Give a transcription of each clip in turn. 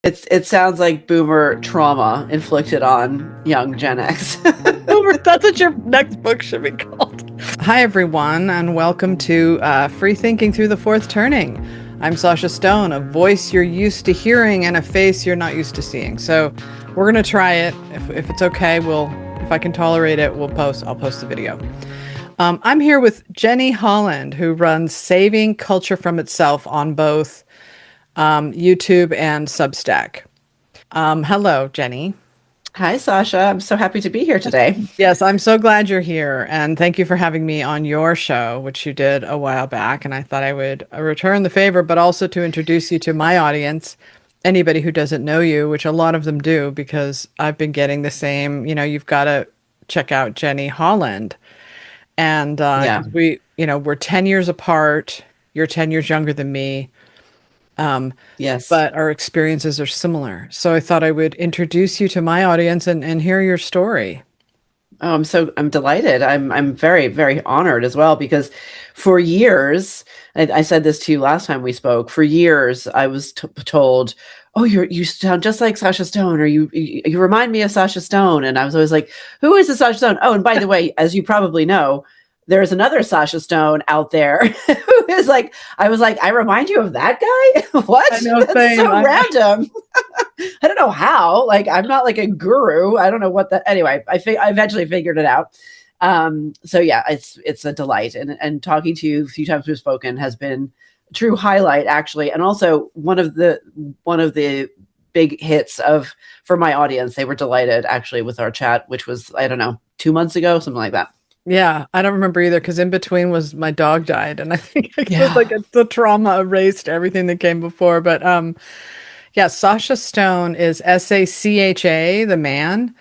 It sounds like boomer trauma inflicted on young Gen X. That's what your next book should be called. Hi, everyone, and welcome to Free Thinking Through the Fourth Turning. I'm Sasha Stone, a voice you're used to hearing and a face you're not used to seeing. So we're going to try it. If it's okay, if I can tolerate it, I'll post the video. I'm here with Jenny Holland, who runs Saving Culture from Itself on both YouTube and Substack. Hello, Jenny. Hi, Sasha. I'm so happy to be here today. Yes, I'm so glad you're here. And thank you for having me on your show, which you did a while back. And I thought I would return the favor, but also to introduce you to my audience, anybody who doesn't know you, which a lot of them do, because I've been getting the same, you've got to check out Jenny Holland. And we're 10 years apart. You're 10 years younger than me. Yes. But our experiences are similar. So I thought I would introduce you to my audience and hear your story. Oh, I'm delighted. I'm very, very honored as well, because for years, I said this to you last time we spoke, for years I was told, oh, you sound just like Sasha Stone, or you remind me of Sasha Stone. And I was always like, who is the Sasha Stone? Oh, and by the way, as you probably know, there's another Sasha Stone out there who is like, I was like, I remind you of that guy? What? I know, That's so random. I don't know how. Like, I'm not like a guru. I don't know what that. Anyway, I eventually figured it out. So yeah, it's a delight, and talking to you a few times we've spoken has been a true highlight, actually, and also one of the big hits for my audience. They were delighted actually with our chat, which was, I don't know, 2 months ago, something like that. Yeah, I don't remember either, because in between was my dog died, and I think it was like the trauma erased everything that came before. But yeah, Sasha Stone is Sacha, the man.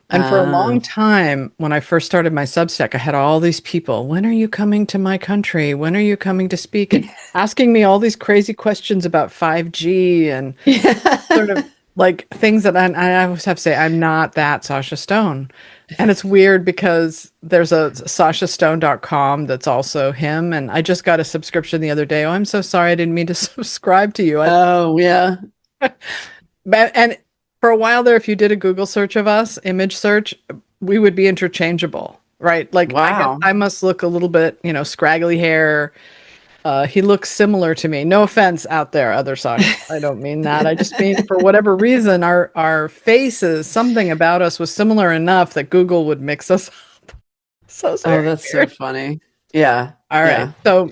And for a long time, when I first started my Substack, I had all these people, when are you coming to my country? When are you coming to speak? And asking me all these crazy questions about 5G and sort of like things that I always have to say, I'm not that Sasha Stone. And it's weird because there's a sashastone.com that's also him. And I just got a subscription the other day. Oh, I'm so sorry. I didn't mean to subscribe to you. Yeah. And for a while there, if you did a Google search of us, image search, we would be interchangeable, right? Like, wow. I must look a little bit, scraggly hair. He looks similar to me. No offense out there, other side. I don't mean that. I just mean for whatever reason, our faces, something about us was similar enough that Google would mix us up. So sorry. Oh, that's so funny. Yeah. All right. Yeah. So,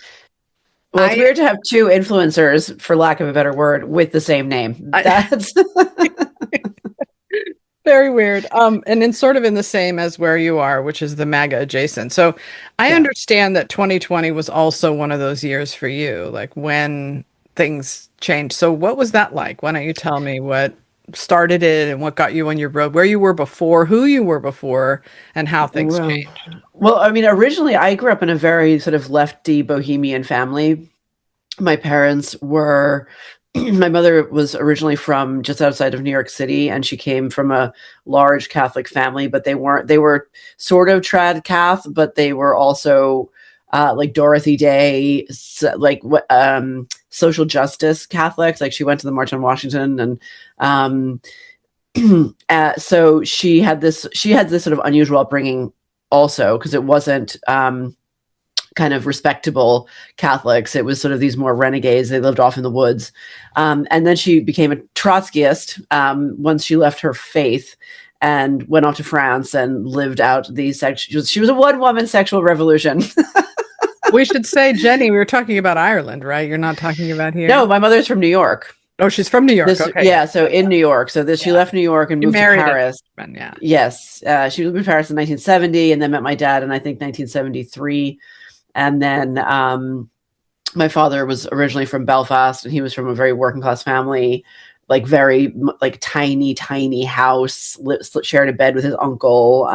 well, it's weird to have two influencers, for lack of a better word, with the same name. That's very weird. And in sort of in the same as where you are, which is the MAGA adjacent. So I understand that 2020 was also one of those years for you, like when things changed. So what was that like? Why don't you tell me what started it and what got you on your road, where you were before, who you were before, and how things changed? Well, I mean, originally I grew up in a very sort of lefty bohemian family. My parents were my mother was originally from just outside of New York City, and she came from a large Catholic family, but they were sort of trad Cath, but they were also like Dorothy Day, like social justice Catholics. Like, she went to the March on Washington, and so she had this sort of unusual upbringing also, because it wasn't kind of respectable Catholics. It was sort of these more renegades. They lived off in the woods. And then she became a Trotskyist once she left her faith and went off to France and lived out she was a one-woman sexual revolution. We should say, Jenny, we were talking about Ireland, right? You're not talking about here? No, my mother's from New York. Oh, she's from New York. Okay. Yeah, so in New York. So she left New York and moved to Paris. Yeah. Yes. She lived in Paris in 1970 and then met my dad in, I think, 1973. And then my father was originally from Belfast, and he was from a very working class family, like very like tiny house, shared a bed with his uncle,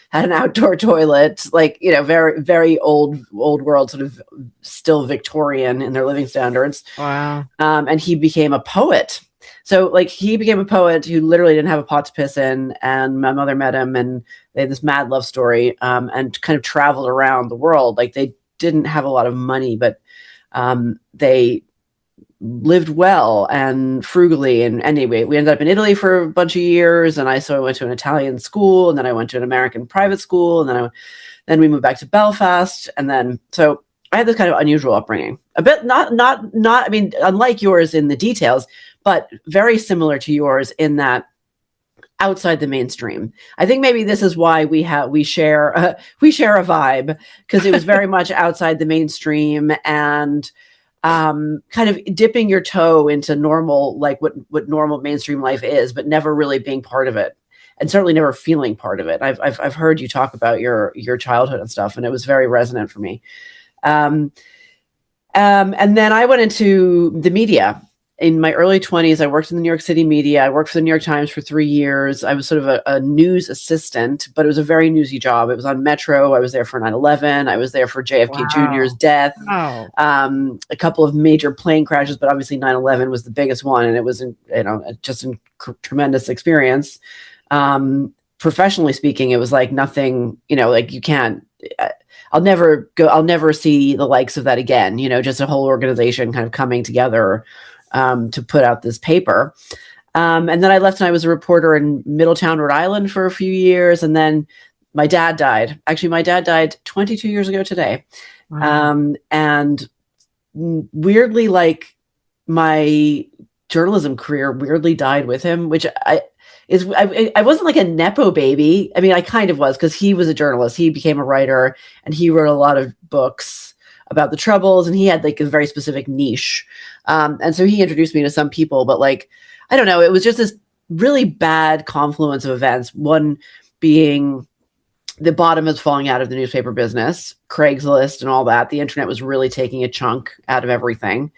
had an outdoor toilet, like, very, very old world, sort of still Victorian in their living standards. Wow. And he became a poet. So like, he became a poet who literally didn't have a pot to piss in, and my mother met him, and they had this mad love story, and kind of traveled around the world. Like, they didn't have a lot of money, but they lived well and frugally. And anyway, we ended up in Italy for a bunch of years. And I went to an Italian school, and then I went to an American private school, and then we moved back to Belfast. And then, so I had this kind of unusual upbringing, a bit, I mean, unlike yours in the details, but very similar to yours in that outside the mainstream. I think maybe this is why we share a vibe, because it was very much outside the mainstream, and kind of dipping your toe into normal, like what normal mainstream life is, but never really being part of it, and certainly never feeling part of it. I've heard you talk about your childhood and stuff, and it was very resonant for me. And then I went into the media. In my early 20s, I worked in the New York City media. I worked for the New York Times for 3 years. I was sort of a news assistant, but it was a very newsy job. It was on Metro. I was there for 9/11. I was there for JFK Jr.'s death. Wow. A couple of major plane crashes, but obviously 9/11 was the biggest one, and it was, just a tremendous experience. Professionally speaking, it was like nothing. Like you can't. I'll never see the likes of that again. Just a whole organization kind of coming together to put out this paper. And then I left, and I was a reporter in Middletown, Rhode Island for a few years. And then my dad died. Actually, my dad died 22 years ago today. Wow. And weirdly, like, my journalism career weirdly died with him, which I wasn't like a Nepo baby. I mean, I kind of was, because he was a journalist. He became a writer, and he wrote a lot of books about the Troubles, and he had like a very specific niche. And so he introduced me to some people, but like, I don't know, it was just this really bad confluence of events. One being the bottom is falling out of the newspaper business, Craigslist and all that. The internet was really taking a chunk out of everything.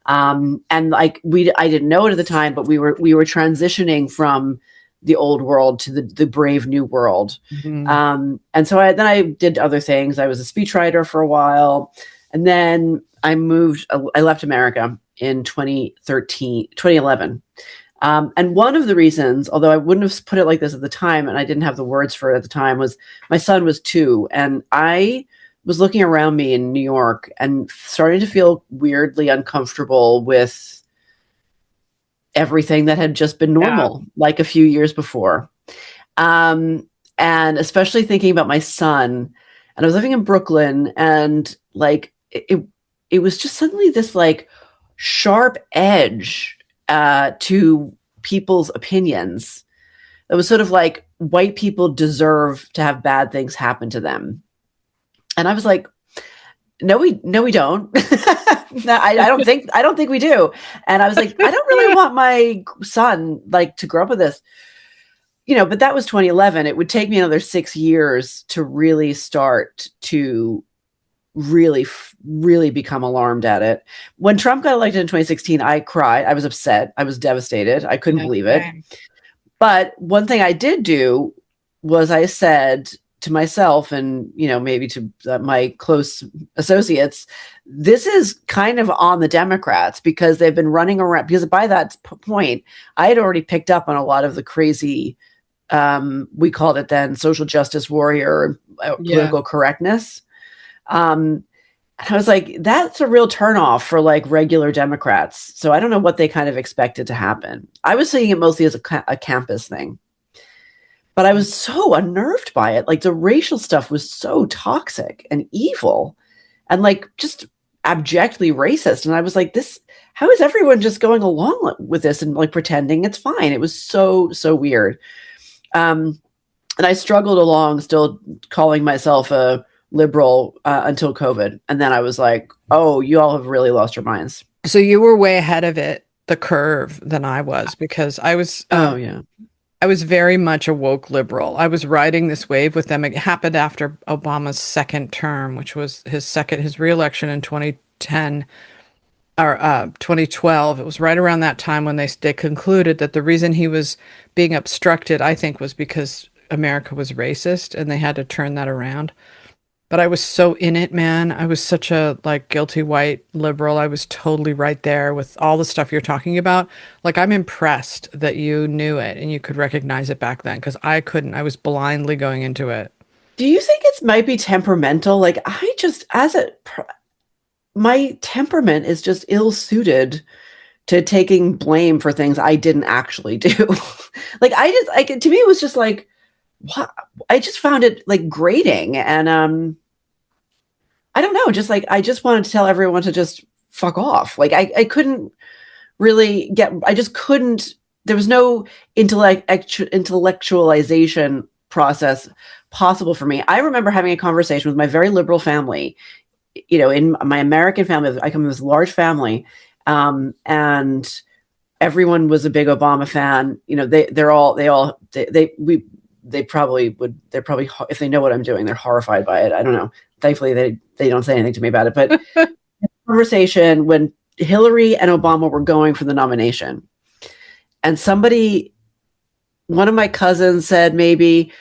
And like I didn't know it at the time, but we were transitioning from the old world to the brave new world. Mm-hmm. And so then I did other things. I was a speechwriter for a while, and then I left America in 2011. And one of the reasons, although I wouldn't have put it like this at the time, and I didn't have the words for it at the time, was my son was 2, and I was looking around me in New York and starting to feel weirdly uncomfortable with everything that had just been normal, like a few years before. And especially thinking about my son. And I was living in Brooklyn, and like it was just suddenly this like sharp edge to people's opinions. It was sort of like white people deserve to have bad things happen to them. And I was like, no, we don't. No, I don't think we do. And I was like, I don't really want my son like to grow up with this, but that was 2011. It would take me another 6 years to really start to really, really become alarmed at it. When Trump got elected in 2016, I cried. I was upset. I was devastated. I couldn't believe it. But one thing I did do was I said to myself, and maybe to my close associates, this is kind of on the Democrats, because they've been running around, because by that point I had already picked up on a lot of the crazy, we called it then social justice warrior, political correctness. And I was like, that's a real turnoff for like regular Democrats. So I don't know what they kind of expected to happen. I was seeing it mostly as a campus thing. But I was so unnerved by it. Like, the racial stuff was so toxic and evil and like just abjectly racist. And I was like, how is everyone just going along with this and like pretending it's fine? It was so, so weird. And I struggled along still calling myself a liberal until COVID. And then I was like, oh, you all have really lost your minds. So you were way ahead of the curve than I was, because I was, I was very much a woke liberal. I was riding this wave with them. It happened after Obama's second term, which was his reelection in 2010 or 2012. It was right around that time when they concluded that the reason he was being obstructed, I think, was because America was racist, and they had to turn that around. But I was so in it, man. I was such a like guilty white liberal. I was totally right there with all the stuff you're talking about. Like, I'm impressed that you knew it and you could recognize it back then, because I couldn't. I was blindly going into it. Do you think it might be temperamental? Like, my temperament is just ill-suited to taking blame for things I didn't actually do. Like to me, it was just like, what? I just found it like grating. And I don't know, just like, I just wanted to tell everyone to just fuck off. Like I couldn't really I just couldn't, there was no intellectualization process possible for me. I remember having a conversation with my very liberal family, in my American family. I come from this large family, and everyone was a big Obama fan. They probably would, they're probably, if they know what I'm doing, they're horrified by it. I don't know. Thankfully, they don't say anything to me about it. But conversation when Hillary and Obama were going for the nomination, and one of my cousins said, maybe,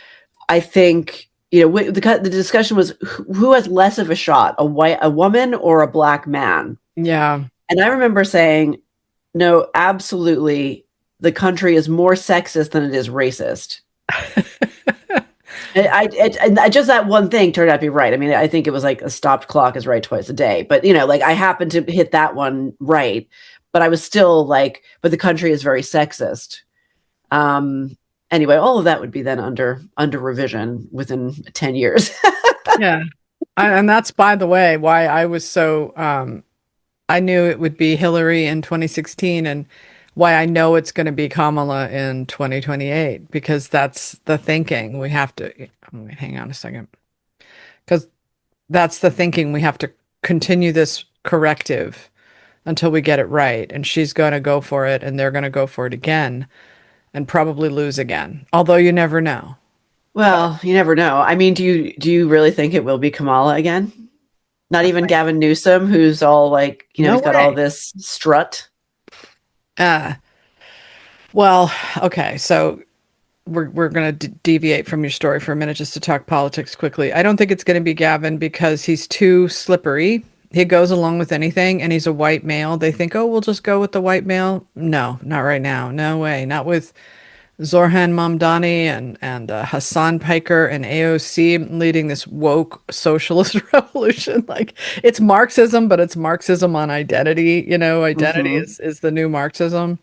I think, the discussion was who has less of a shot, a woman or a black man? Yeah. And I remember saying, no, absolutely, the country is more sexist than it is racist. I just, that one thing turned out to be right. I mean, I think it was like a stopped clock is right twice a day, but like I happened to hit that one right, but I was still like, but the country is very sexist. Anyway, all of that would be then under revision within 10 years. Yeah. And that's, by the way, why I was so, I knew it would be Hillary in 2016, and why I know it's going to be Kamala in 2028, because that's the thinking. We have to, hang on a second, because that's the thinking. We have to continue this corrective until we get it right. And she's going to go for it, and they're going to go for it again and probably lose again. Although you never know. Well, you never know. I mean, do you really think it will be Kamala again? Not even Gavin Newsom, who's all like, No he's got way. all this strut. Well, okay. So we're going to deviate from your story for a minute just to talk politics quickly. I don't think it's going to be Gavin because he's too slippery. He goes along with anything, and he's a white male. They think, oh, we'll just go with the white male. No, not right now. No way. Not with Zorhan Mamdani and Hassan Piker and AOC leading this woke socialist revolution. Like, it's Marxism, but it's Marxism on identity. Identity is the new Marxism,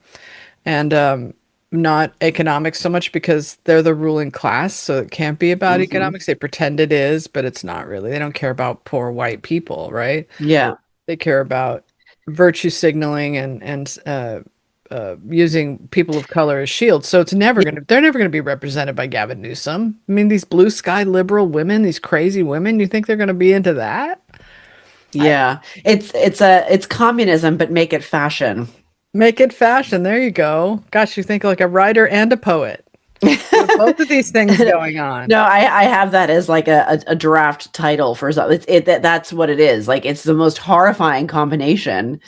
and not economics so much, because they're the ruling class. So it can't be about economics. They pretend it is, but it's not really. They don't care about poor white people, right? Yeah. They care about virtue signaling and using people of color as shields. So they're never going to be represented by Gavin Newsom. I mean, these blue sky liberal women, these crazy women, you think they're going to be into that? Yeah. It's communism, but make it fashion. Make it fashion. There you go. Gosh, you think like a writer and a poet. Both of these things going on. No, I have that as like a draft title for something. That's what it is. Like, it's the most horrifying combination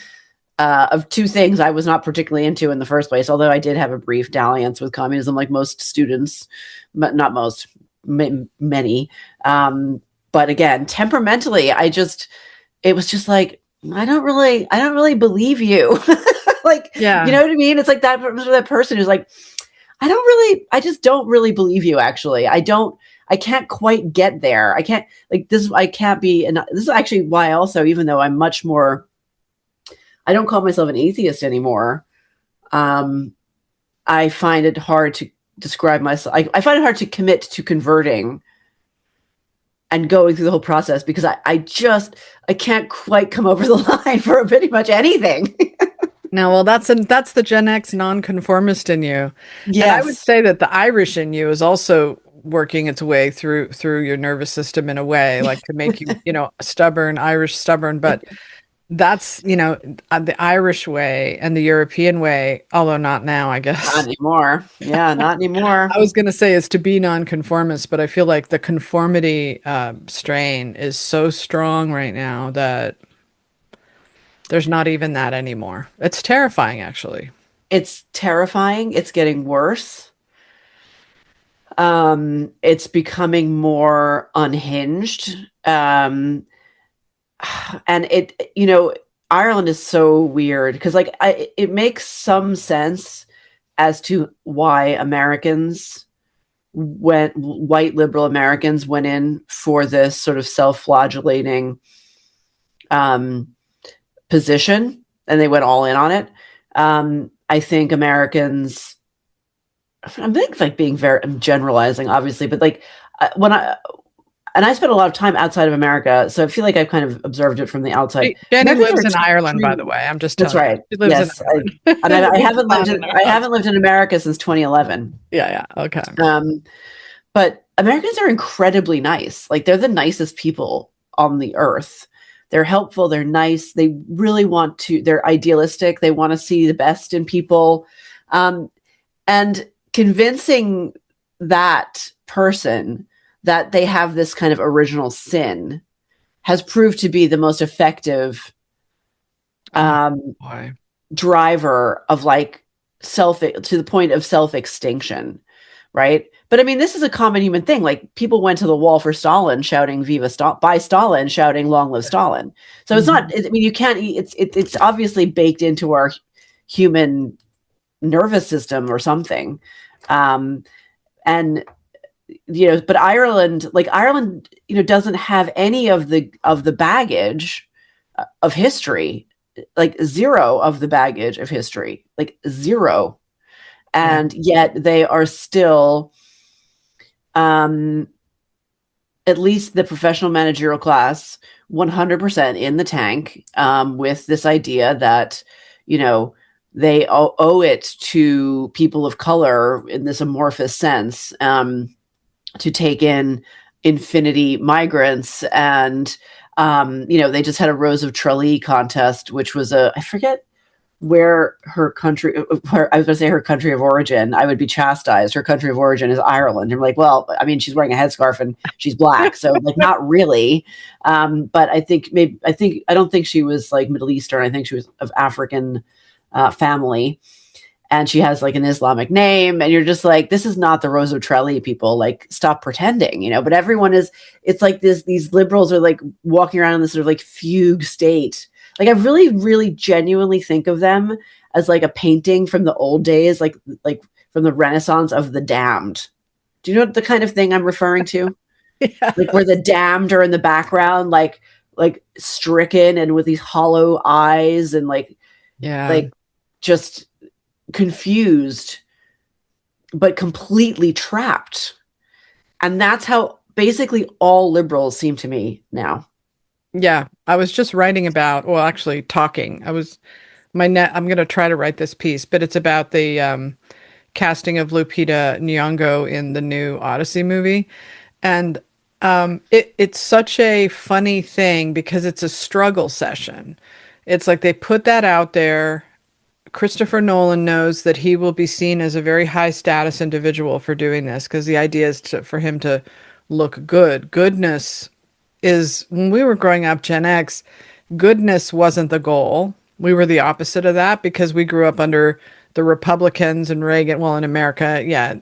of two things I was not particularly into in the first place. Although I did have a brief dalliance with communism, like most students, but not most, many. But again, temperamentally, it was just like, I don't really believe you. Like, yeah. You know what I mean? It's like that person who's like, I just don't really believe you. Actually, I can't quite get there. I can't, like, this, I can't be, and this is actually why also, even though I'm much more, I don't call myself an atheist anymore. I find it hard to describe myself. I find it hard to commit to converting and going through the whole process, because I can't quite come over the line for pretty much anything. No, well, that's the Gen X nonconformist in you. Yes. And I would say that the Irish in you is also working its way through your nervous system in a way, like to make you, stubborn, Irish stubborn. But that's, the Irish way and the European way, although not now, I guess. Not anymore. Yeah, not anymore. I was going to say is to be nonconformist, but I feel like the conformity strain is so strong right now that there's not even that anymore. It's terrifying, actually. It's terrifying. It's getting worse. It's becoming more unhinged. And Ireland is so weird because, like, it makes some sense as to why white liberal Americans went in for this sort of self-flagellating position, and they went all in on it. I think Americans, I'm like being very, I'm generalizing, obviously, but like when and I spent a lot of time outside of America, so I feel like I've kind of observed it from the outside. Jenny Americans are lives in Ireland, by the extreme. way. I'm just That's telling you. right. She lives in Yes, Ireland. and I We haven't lived found in in our house. America since 2011. Yeah, yeah. Okay. Um, but Americans are incredibly nice. Like they're the nicest people on the earth. They're helpful. They're nice. They really want to. They're idealistic. They want to see the best in people, um, and convincing that person that they have this kind of original sin has proved to be the most effective Oh um, boy. driver of like self to the point of self extinction, right? But I mean, this is a common human thing. Like people went to the wall for Stalin, shouting "Viva Stalin!" by Stalin, shouting "Long live Stalin!" So it's not. Mhm. I mean, you can't. It's obviously baked into our human nervous system or something. Um, and but Ireland, doesn't have any of the baggage of history, like zero of the baggage of history, like zero, Yeah. and yet they are still, um, at least the professional managerial class, 100% in the tank, with this idea that you know they owe it to people of color in this amorphous sense. To take in infinity migrants and they just had a Rose of Tralee contest, which was I forget where her country where I was going to say her country of origin. I would be chastised. Her country of origin is Ireland. I'm like, well, I mean, she's wearing a headscarf and she's black, so like not really. But I don't think she was like Middle Eastern. I think she was of African family, and she has like an Islamic name, and you're just like, this is not the Rose of Tralee, people. Like, stop pretending, But everyone is. It's like these liberals are like walking around in this sort of like fugue state. Like, I really, really, genuinely think of them as like a painting from the old days, like from the Renaissance of the Damned. Do you know the kind of thing I'm referring to? Yeah. Like where the damned are in the background, like stricken and with these hollow eyes and Yeah. like just confused but completely trapped. And that's how basically all liberals seem to me now. Yeah. I was just writing about, well, actually talking. I'm going to try to write this piece, but it's about the casting of Lupita Nyong'o in the new Odyssey movie. And it's such a funny thing because it's a struggle session. It's like they put that out there. Christopher Nolan knows that he will be seen as a very high status individual for doing this because the idea is for him to look good. Goodness is, when we were growing up, Gen X, goodness wasn't the goal. We were the opposite of that because we grew up under the Republicans and Reagan, well, in America, yeah,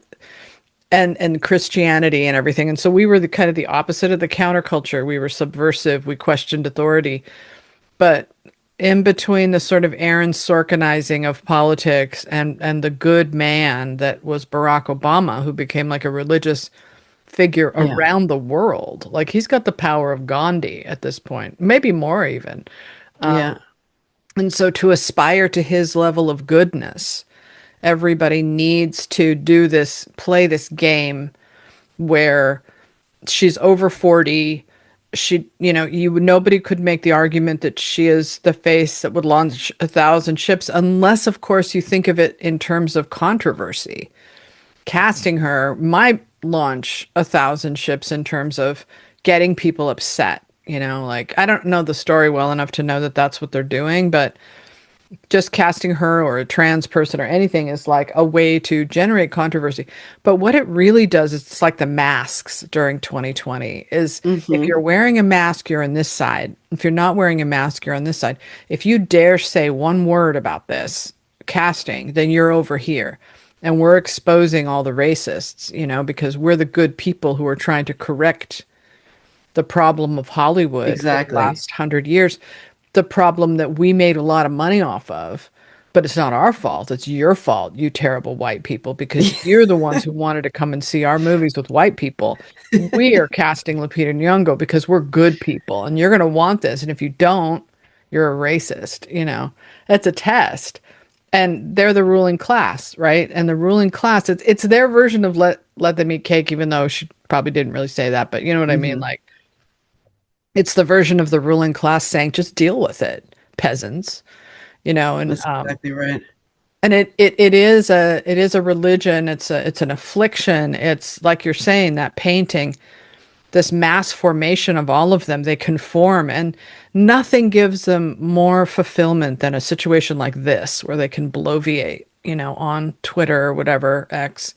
and Christianity and everything. And so we were the kind of the opposite of the counterculture. We were subversive. We questioned authority. But in between the sort of Aaron Sorkinizing of politics and the good man that was Barack Obama, who became like a religious figure Yeah. around the world. Like he's got the power of Gandhi at this point, maybe more even. Yeah. And so to aspire to his level of goodness, everybody needs to play this game where she's over 40. Nobody could make the argument that she is the face that would launch 1,000 ships, unless, of course, you think of it in terms of controversy. Casting her might launch 1,000 ships in terms of getting people upset. Like I don't know the story well enough to know that that's what they're doing, but just casting her or a trans person or anything is like a way to generate controversy. But what it really does is it's like the masks during 2020 is if Mm-hmm. you're wearing a mask, you're on this side. If you're not wearing a mask, you're on this side. If you dare say one word about this casting, then you're over here. And we're exposing all the racists, because we're the good people who are trying to correct the problem of Hollywood for the Exactly. last 100 years, the problem that we made a lot of money off of. But it's not our fault. It's your fault, you terrible white people, because you're the ones who wanted to come and see our movies with white people. We are casting Lupita Nyong'o because we're good people, and you're going to want this. And if you don't, you're a racist. That's a test. and they're the ruling class, right? And the ruling class, it's their version of let them eat cake, even though she probably didn't really say that, but you know what I mean? Hmm. Like it's the version of the ruling class saying, just deal with it, peasants, you know, That's exactly right. and it is a religion, it's an affliction. It's like you're saying, that painting, this mass formation of all of them, they conform, and nothing gives them more fulfillment than a situation like this where they can bloviate, on Twitter or whatever, X,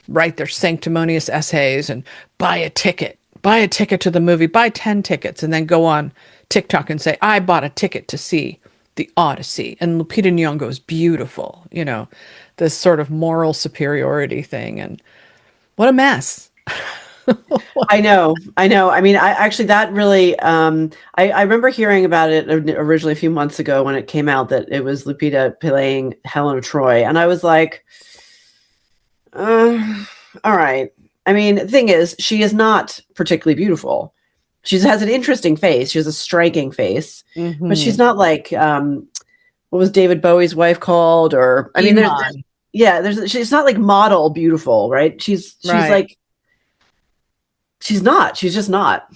write their sanctimonious essays and buy a ticket to the movie, buy 10 tickets, and then go on TikTok and say, I bought a ticket to see the Odyssey. And Lupita Nyong'o is beautiful, this sort of moral superiority thing. And what a mess. I know, I know. I mean, I actually that really I remember hearing about it originally a few months ago when it came out that it was Lupita playing Helen of Troy, and I was like, all right. I mean, the thing is, she is not particularly beautiful. She has an interesting face. She has a striking face, but Hmm. she's not like what was David Bowie's wife called? Or I mean, Iman. yeah, she's not like model beautiful, right? She's Right. like she's not. She's just not.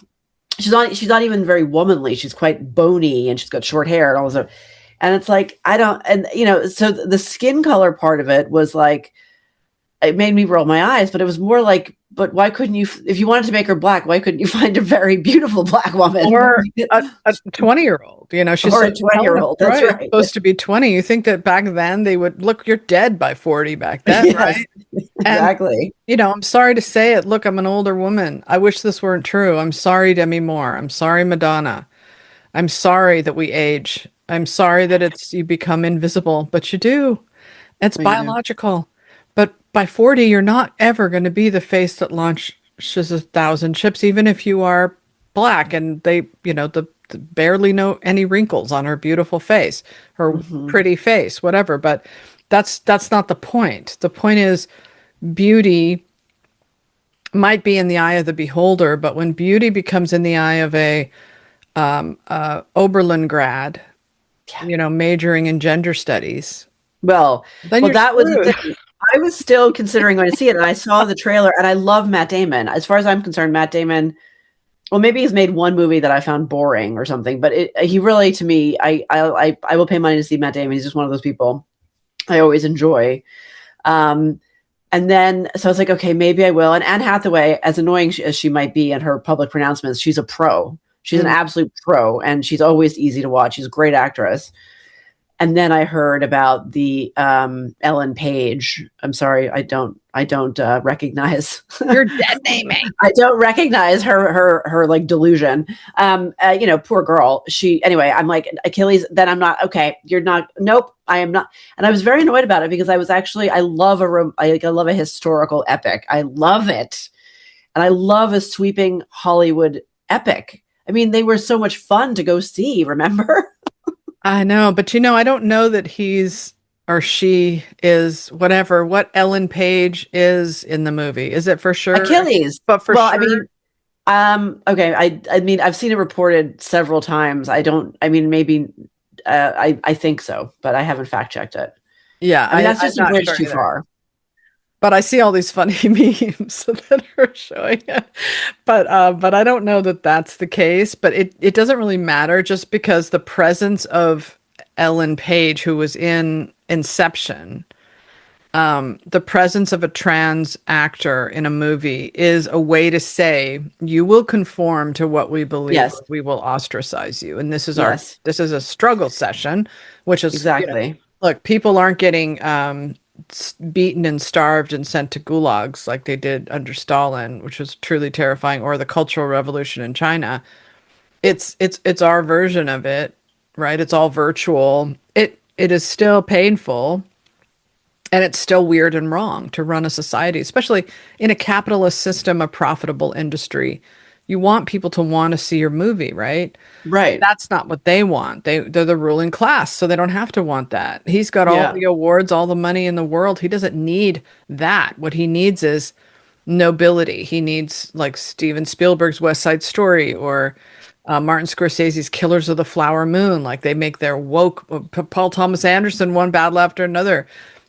She's not even very womanly. She's quite bony and she's got short hair and all this stuff. And it's like I don't and so the skin color part of it was like it made me roll my eyes, but it was more like, but why couldn't you, if you wanted to make her black, why couldn't you find a very beautiful black woman? Or a 20-year-old, she's Or a so 20 Helen year of old? That's Troy is right. supposed to be 20. You think that back then they would look, you're dead by 40 back then, Yes, right? And, exactly. I'm sorry to say it. Look, I'm an older woman. I wish this weren't true. I'm sorry, Demi Moore. I'm sorry, Madonna. I'm sorry that we age. I'm sorry that you become invisible, but you do. It's What you do. biological. But by 40, you're not ever going to be the face that launches 1,000 ships, even if you are black and they, the barely know any wrinkles on her beautiful face, her Hmm. pretty face, whatever. But that's not the point. The point is beauty might be in the eye of the beholder, but when beauty becomes in the eye of a Oberlin grad, Yeah. majoring in gender studies, Well, then well, you're that was the screwed. thing. I was still considering going to see it, and I saw the trailer, and I love Matt Damon. As far as I'm concerned, Matt Damon. Well, maybe he's made one movie that I found boring or something, but he really, to me, I will pay money to see Matt Damon. He's just one of those people I always enjoy. Um, and then, so I was like, okay, maybe I will. And Anne Hathaway, as annoying as she might be in her public pronouncements, she's a pro. She's an Mm. absolute pro, and she's always easy to watch. She's a great actress. And then I heard about the Ellen Page. I'm sorry, I don't recognize. You're dead naming. I don't recognize her like delusion. Poor girl. She anyway. I'm like Achilles. Then I'm not okay. You're not. Nope. I am not. And I was very annoyed about it because I love I love a historical epic. I love it, and I love a sweeping Hollywood epic. I mean, they were so much fun to go see. Remember? I know, but I don't know that he's or she is whatever what Ellen Page is in the movie. Is it for sure? Achilles. But for Well, I sure, mean, okay. I mean, I've seen it reported several times. I don't. I mean, maybe. I think so, but I haven't fact checked it. yeah, I mean, that's I'm just a not bridge sure too either. far. But I see all these funny memes that are showing it. But I don't know that that's the case. But it doesn't really matter just because the presence of Ellen Page, who was in Inception, the presence of a trans actor in a movie is a way to say you will conform to what we believe Yes. or we will ostracize you. And Yes. this is a struggle session, which is, Exactly. look, people aren't getting beaten and starved and sent to gulags like they did under Stalin, which was truly terrifying, or the Cultural Revolution in China. It's our version of it, right? It's all virtual. It is still painful, and it's still weird and wrong to run a society, especially in a capitalist system, a profitable industry. You want people to want to see your movie, right? Right. That's not what they want. They're the ruling class, so they don't have to want that. He's got all Yeah. the awards, all the money in the world. He doesn't need that. What he needs is nobility. He needs like Steven Spielberg's West Side Story or Martin Scorsese's Killers of the Flower Moon, like they make their woke, Paul Thomas Anderson, one battle after another.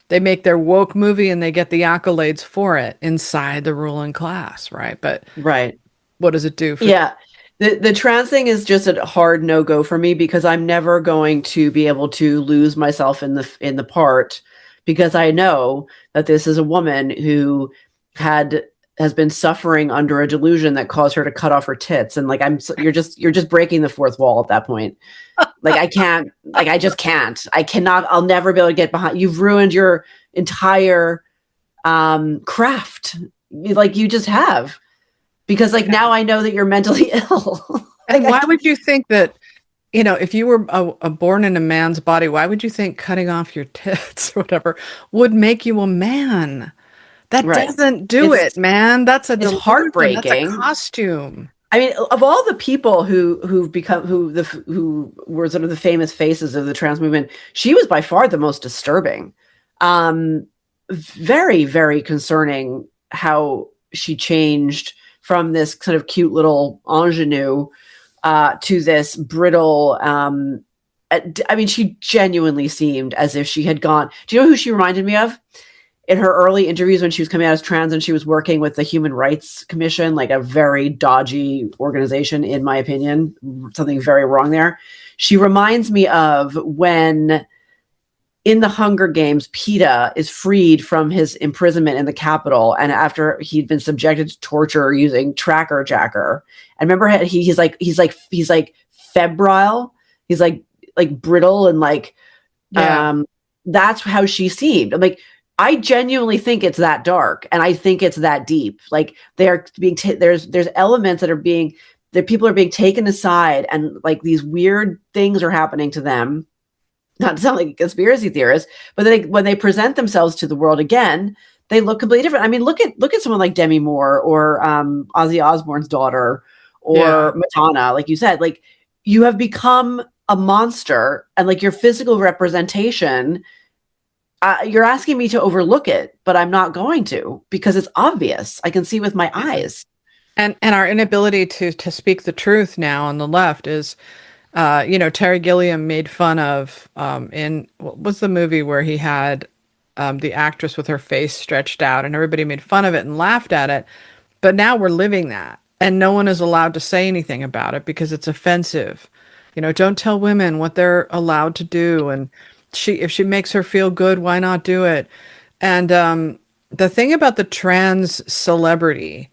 They make their woke movie and they get the accolades for it inside the ruling class, right? But Right. what does it do for Yeah. The trans thing is just a hard no go for me because I'm never going to be able to lose myself in the part because I know that this is a woman who had has been suffering under a delusion that caused her to cut off her tits, and like you're just breaking the fourth wall at that point. Like I can't, like I just can't. I cannot, I'll never be able to get behind. You've ruined your entire craft. Like you just have. Because like now I know that you're mentally ill. And why would you think that, if you were born in a man's body, why would you think cutting off your tits or whatever would make you a man? That Right. doesn't do it, man. That's a It's delusion. That's a heartbreaking. costume. I mean, of all the people who were sort of the famous faces of the trans movement, she was by far the most disturbing. Very, very concerning how she changed from this kind of cute little ingenue to this brittle. I mean, she genuinely seemed as if she had gone. Do you know who she reminded me of? In her early interviews when she was coming out as trans and she was working with the Human Rights Commission, like a very dodgy organization, in my opinion, something very wrong there. She reminds me of when in the Hunger Games, PETA is freed from his imprisonment in the Capitol, and after he'd been subjected to torture using tracker jacker. And remember, he's like febrile, he's like brittle, and like that's how she seemed. I'm like, I genuinely think it's that dark, and I think it's that deep. Like they're being there's elements that people are being taken aside, and like these weird things are happening to them. Not to sound like a conspiracy theorist, but when they present themselves to the world again, they look completely different. I mean, look at someone like Demi Moore or Ozzy Osbourne's daughter or Madonna, like you said. Like you have become a monster, and like your physical representation. You're asking me to overlook it, but I'm not going to because it's obvious. I can see with my eyes. And our inability to speak the truth now on the left is, Terry Gilliam made fun of in what was the movie where he had the actress with her face stretched out, and everybody made fun of it and laughed at it. But now we're living that, and no one is allowed to say anything about it because it's offensive. Don't tell women what they're allowed to do, and if she makes her feel good, why not do it? And the thing about the trans celebrity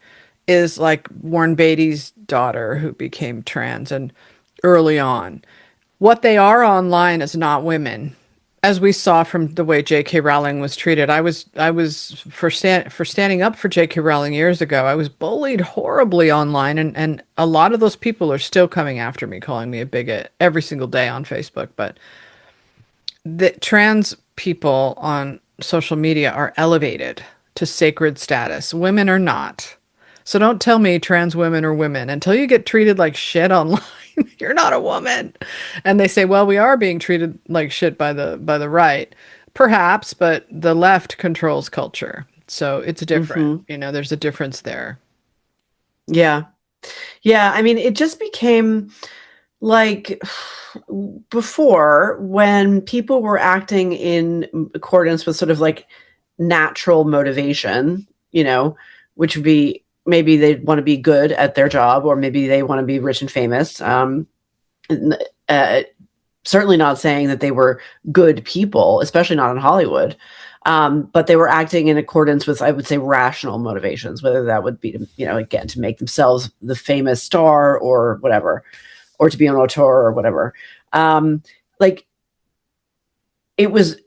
is like Warren Beatty's daughter who became trans and early on. What they are online is not women, as we saw from the way J.K. Rowling was treated. I was for standing up for J.K. Rowling years ago. I was bullied horribly online, and a lot of those people are still coming after me, calling me a bigot every single day on Facebook. But the trans people on social media are elevated to sacred status. Women are not. So don't tell me trans women are women until you get treated like shit online. You're not a woman. And they say, well, we are being treated like shit by the right. Perhaps, but the left controls culture. So it's different. Mm-hmm. There's a difference there. Yeah. Yeah. I mean, it just became like before when people were acting in accordance with sort of like natural motivation, which would be maybe they want to be good at their job, or maybe they want to be rich and famous. Certainly not saying that they were good people, especially not in Hollywood. But they were acting in accordance with, I would say, rational motivations, whether that would be, again, to make themselves the famous star or whatever, or to be on auteur or whatever. Like it was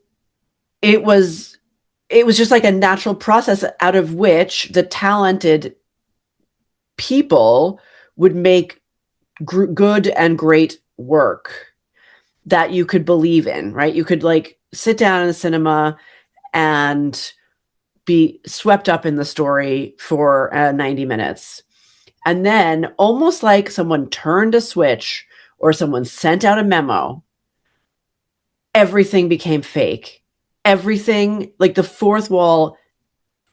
just like a natural process out of which the talented people would make good and great work that you could believe in, right? You could like sit down in the cinema and be swept up in the story for 90 minutes. And then almost like someone turned a switch or someone sent out a memo, everything became fake. Everything, like the fourth wall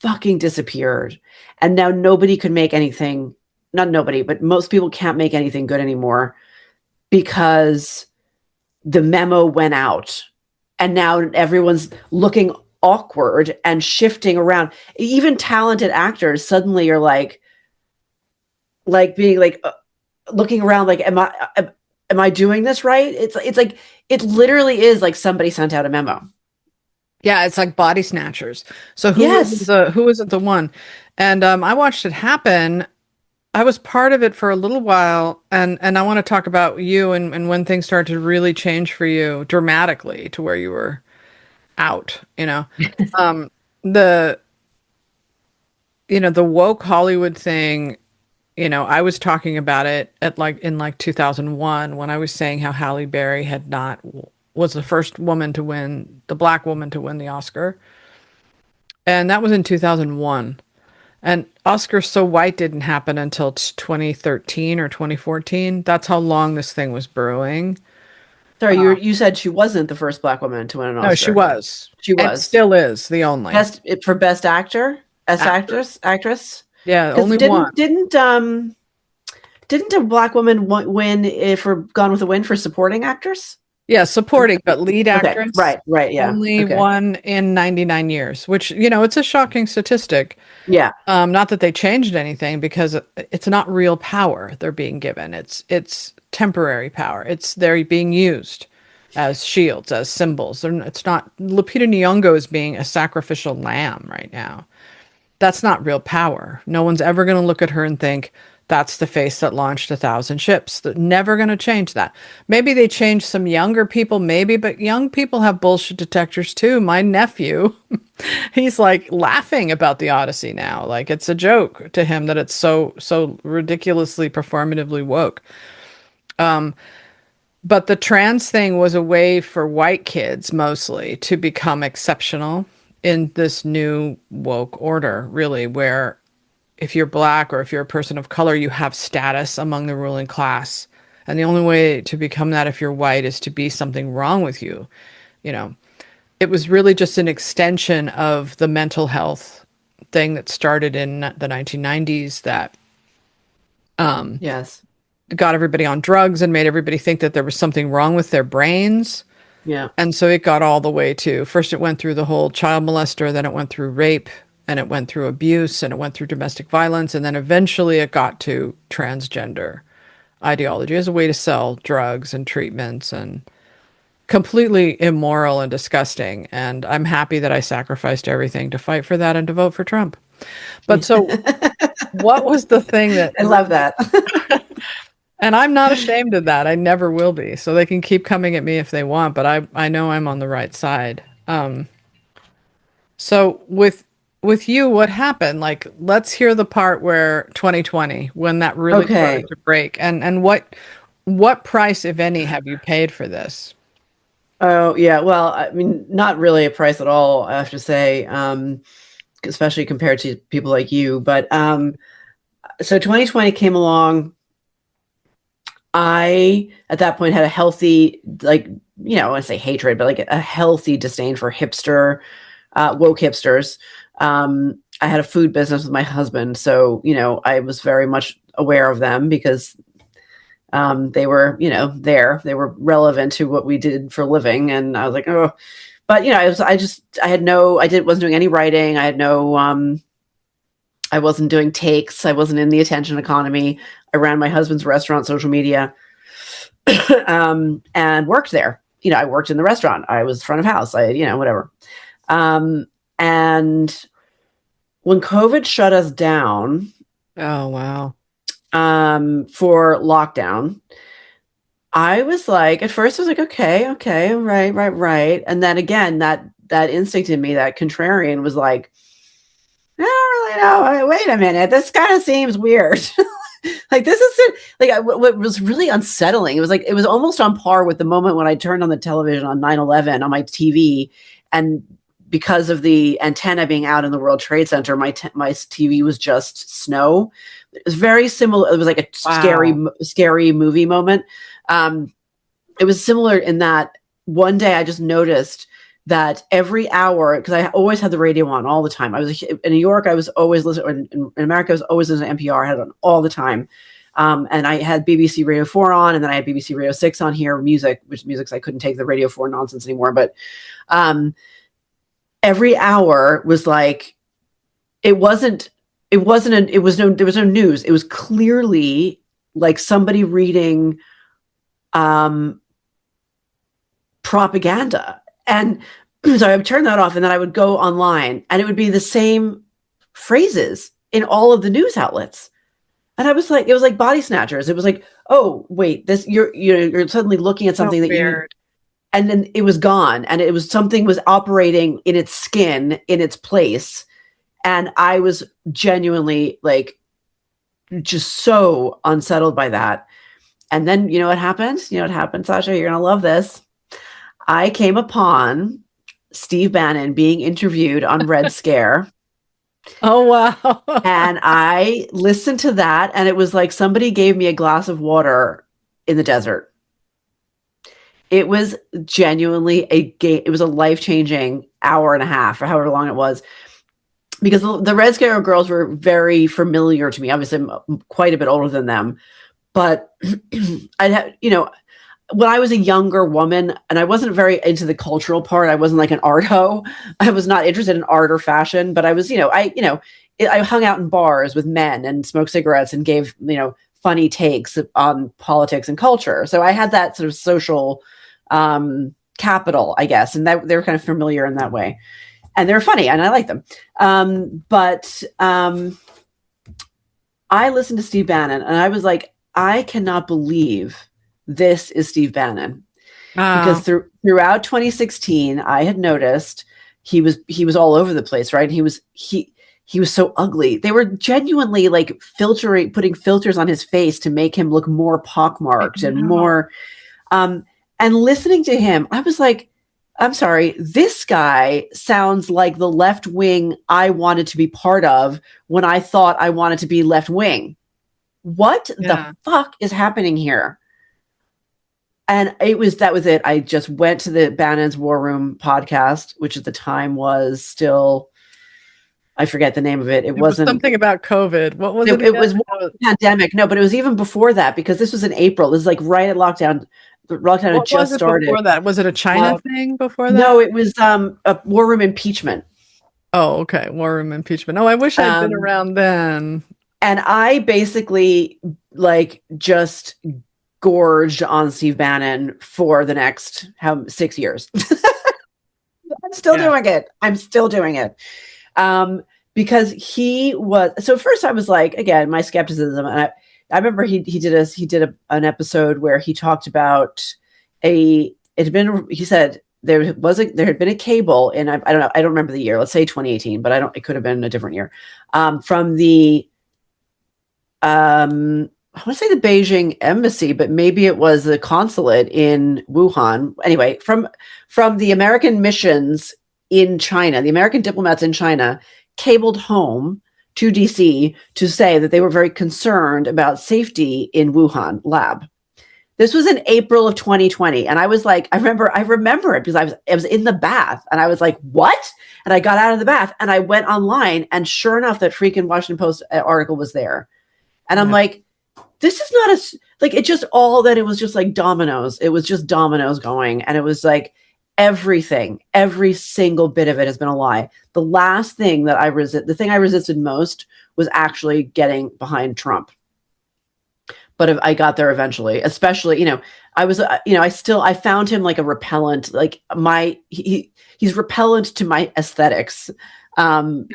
fucking disappeared. And now nobody could make anything not nobody, but most people can't make anything good anymore because the memo went out and now everyone's looking awkward and shifting around. Even talented actors suddenly are like being like looking around like, am I doing this right? It's like, it literally is like somebody sent out a memo. Yeah, it's like body snatchers. So Yes. who isn't the one? And I watched it happen. I was part of it for a little while, and I want to talk about you and when things started to really change for you dramatically to where you were out, you know. Um, the the woke Hollywood thing, I was talking about it at like in like 2001 when I was saying how Halle Berry had not was the first woman to win, the black woman to win the Oscar. And that was in 2001. And Oscar So White didn't happen until 2013 or 2014. That's how long this thing was brewing. Sorry, you said she wasn't the first black woman to win an No, she Oscar. was. She And was. still is the only Best actor, best actor. actress. Yeah, Because only one. didn't a black woman win for Gone with the Wind for supporting actress? Yeah, supporting, but lead Okay, actress, right, yeah, only okay, one in 99 years, which, it's a shocking statistic. yeah, Not that they changed anything because it's not real power they're being given. It's temporary power. They're being used as shields, as symbols. It's not Lupita Nyong'o is being a sacrificial lamb right now. That's not real power. No one's ever going to look at her and think that's the face that launched 1,000 ships. They're never going to change that. Maybe they change some younger people, maybe, but young people have bullshit detectors too. My nephew, he's like laughing about the Odyssey now. Like it's a joke to him that it's so ridiculously performatively woke. But the trans thing was a way for white kids mostly to become exceptional in this new woke order, really, where if you're black or if you're a person of color, you have status among the ruling class. And the only way to become that if you're white is to be something wrong with you. You know, it was really just an extension of the mental health thing that started in the 1990s that yes, got everybody on drugs and made everybody think that there was something wrong with their brains. yeah. And so it got all the way to first it went through the whole child molester, then it went through rape, and it went through abuse, and it went through domestic violence, and then eventually it got to transgender ideology as a way to sell drugs and treatments and completely immoral and disgusting. And I'm happy that I sacrificed everything to fight for that and to vote for Trump. But so what was the thing that I love that. and I'm not ashamed of that. I never will be. So they can keep coming at me if they want, but I know I'm on the right side. So with you, what happened? Like, let's hear the part where 2020, when that really Okay, started to break, and what price, if any, have you paid for this? oh yeah, well, I mean, not really a price at all, I have to say, especially compared to people like you. But so 2020 came along. I, at that point, had a healthy, like, I want to say hatred, but like a healthy disdain for woke hipsters. I had a food business with my husband, so, I was very much aware of them because they were, they were relevant to what we did for a living. And I was like, oh, but, wasn't doing any writing. I wasn't doing takes. I wasn't in the attention economy. I ran my husband's restaurant, social media, and worked there. I worked in the restaurant. I was front of house. Whatever. And when COVID shut us down Oh, wow. for lockdown, I was like, at first I was like, okay, right. And then again, that instinct in me, that contrarian, was like, I don't really know. Wait a minute. This kind of seems weird. Like this is like what was really unsettling. It was almost on par with the moment when I turned on the television on 9/11 on my TV, and because of the antenna being out in the World Trade Center, my TV was just snow. It was very similar. It was like a Wow. scary movie moment. It was similar in that one day I just noticed that every hour, because I always had the radio on all the time. I was in New York. I was always listening. In America, I was always listening to NPR. I had it on all the time. And I had BBC Radio 4 on, and then I had BBC Radio 6 on here, which music I couldn't take the Radio 4 nonsense anymore. But every hour was like, there was no news. It was clearly like somebody reading propaganda. And so I would turn that off, and then I would go online, and it would be the same phrases in all of the news outlets. And I was like, it was like body snatchers. It was like, oh wait, this you're suddenly looking at something and then it was gone, and it was something was operating in its skin, in its place, and I was genuinely like just so unsettled by that. And then you know what happened? You know what happened, Sasha? You're gonna love this. I came upon Steve Bannon being interviewed on Red Scare. Oh, wow. And I listened to that, and it was like somebody gave me a glass of water in the desert. It was genuinely it was a life-changing hour and a half, or however long it was, because the Red Scare girls were very familiar to me. Obviously, I'm quite a bit older than them, but I'd have, when I was a younger woman, and I wasn't very into the cultural part, I wasn't like an art hoe. I was not interested in art or fashion, but I was, I hung out in bars with men and smoked cigarettes and gave, funny takes on politics and culture. So I had that sort of social capital, I guess, and that they're kind of familiar in that way, and they're funny, and I like them. But I listened to Steve Bannon, and I was like, I cannot believe this is Steve Bannon, because throughout 2016, I had noticed he was all over the place, right? He was so ugly. They were genuinely like putting filters on his face to make him look more pockmarked and more. And listening to him, I was like, I'm sorry, this guy sounds like the left wing I wanted to be part of when I thought I wanted to be left wing. What the fuck is happening here? And that was it. I just went to the Bannon's War Room podcast, which at the time was still, I forget the name of it. It wasn't something about COVID. What was it? It was pandemic. No, but it was even before that, because this was in April. This is like right at lockdown. The lockdown had just started. Before that? Was it a China thing before that? No, it was a War Room impeachment. Oh, okay. War Room impeachment. Oh, I wish I'd been around then. And I basically just gorged on Steve Bannon for the next 6 years. I'm still doing it. I'm still doing it. Because he was, so first I was like, again, my skepticism. And I remember he did an episode where he talked about he said there had been a cable, and I don't know, I don't remember the year, let's say 2018, but it could have been a different year, from the, I want to say the Beijing embassy, but maybe it was the consulate in Wuhan. Anyway, from the American missions in China, the American diplomats in China cabled home to DC to say that they were very concerned about safety in Wuhan lab. This was in April of 2020. And I was like, I remember it because I was in the bath, and I was like, what? And I got out of the bath, and I went online, and sure enough, that freaking Washington Post article was there. And I'm like, this is not it was just like dominoes. It was just dominoes going. And it was like every single bit of it has been a lie. The last thing the thing I resisted most was actually getting behind Trump. But I got there eventually, especially, I found him like a repellent, like he's repellent to my aesthetics. I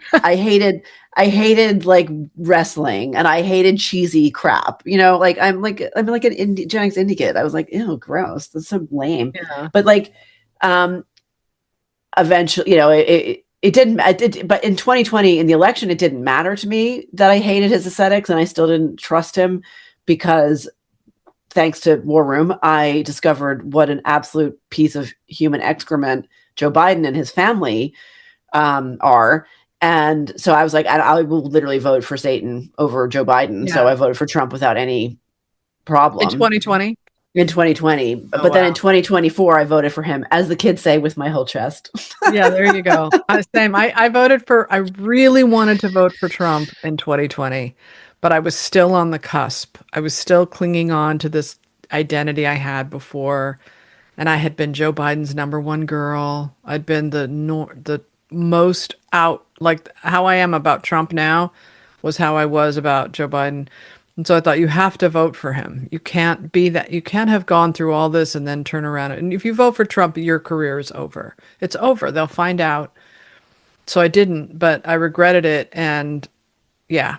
hated like wrestling, and I hated cheesy crap, like I'm like an Gen X indie kid. I was like, ew, gross. That's so lame. Yeah. But like, eventually, it didn't, but in 2020 in the election, it didn't matter to me that I hated his aesthetics, and I still didn't trust him, because thanks to War Room, I discovered what an absolute piece of human excrement Joe Biden and his family are. And so I was like, I will literally vote for Satan over Joe Biden. Yeah. So I voted for Trump without any problem. In 2020? in 2020. Oh But then in wow. 2024, I voted for him, as the kids say, with my whole chest. Yeah, there you go. Same. I voted for, I really wanted to vote for Trump in 2020, but I was still on the cusp. I was still clinging on to this identity I had before, and I had been Joe Biden's number one girl. I'd been the most out, like how I am about Trump now was how I was about Joe Biden. And so I thought you have to vote for him. You can't be that. You can't have gone through all this and then turn around. And if you vote for Trump, your career is over. It's over. They'll find out. So I didn't, but I regretted it. And yeah.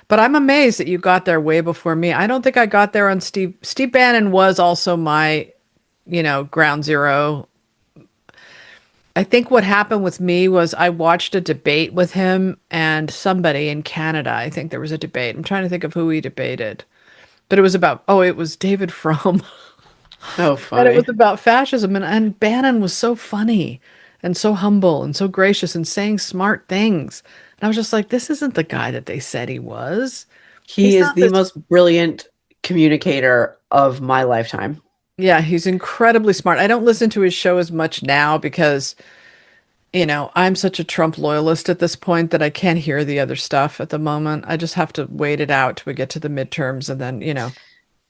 But I'm amazed that you got there way before me. I don't think I got there on Steve. Steve Bannon was also my, ground zero. I think what happened with me was I watched a debate with him and somebody in Canada. I think there was a debate. I'm trying to think of who he debated. But it was about, oh, it was David Frum. Oh, And it was funny. about fascism. And Bannon was so funny and so humble and so gracious and saying smart things. And I was just like, this isn't the guy that they said he was. He He's is not the this. most brilliant communicator of my lifetime. Yeah, he's incredibly smart. I don't listen to his show as much now because, I'm such a Trump loyalist at this point that I can't hear the other stuff at the moment. I just have to wait it out till we get to the midterms and then,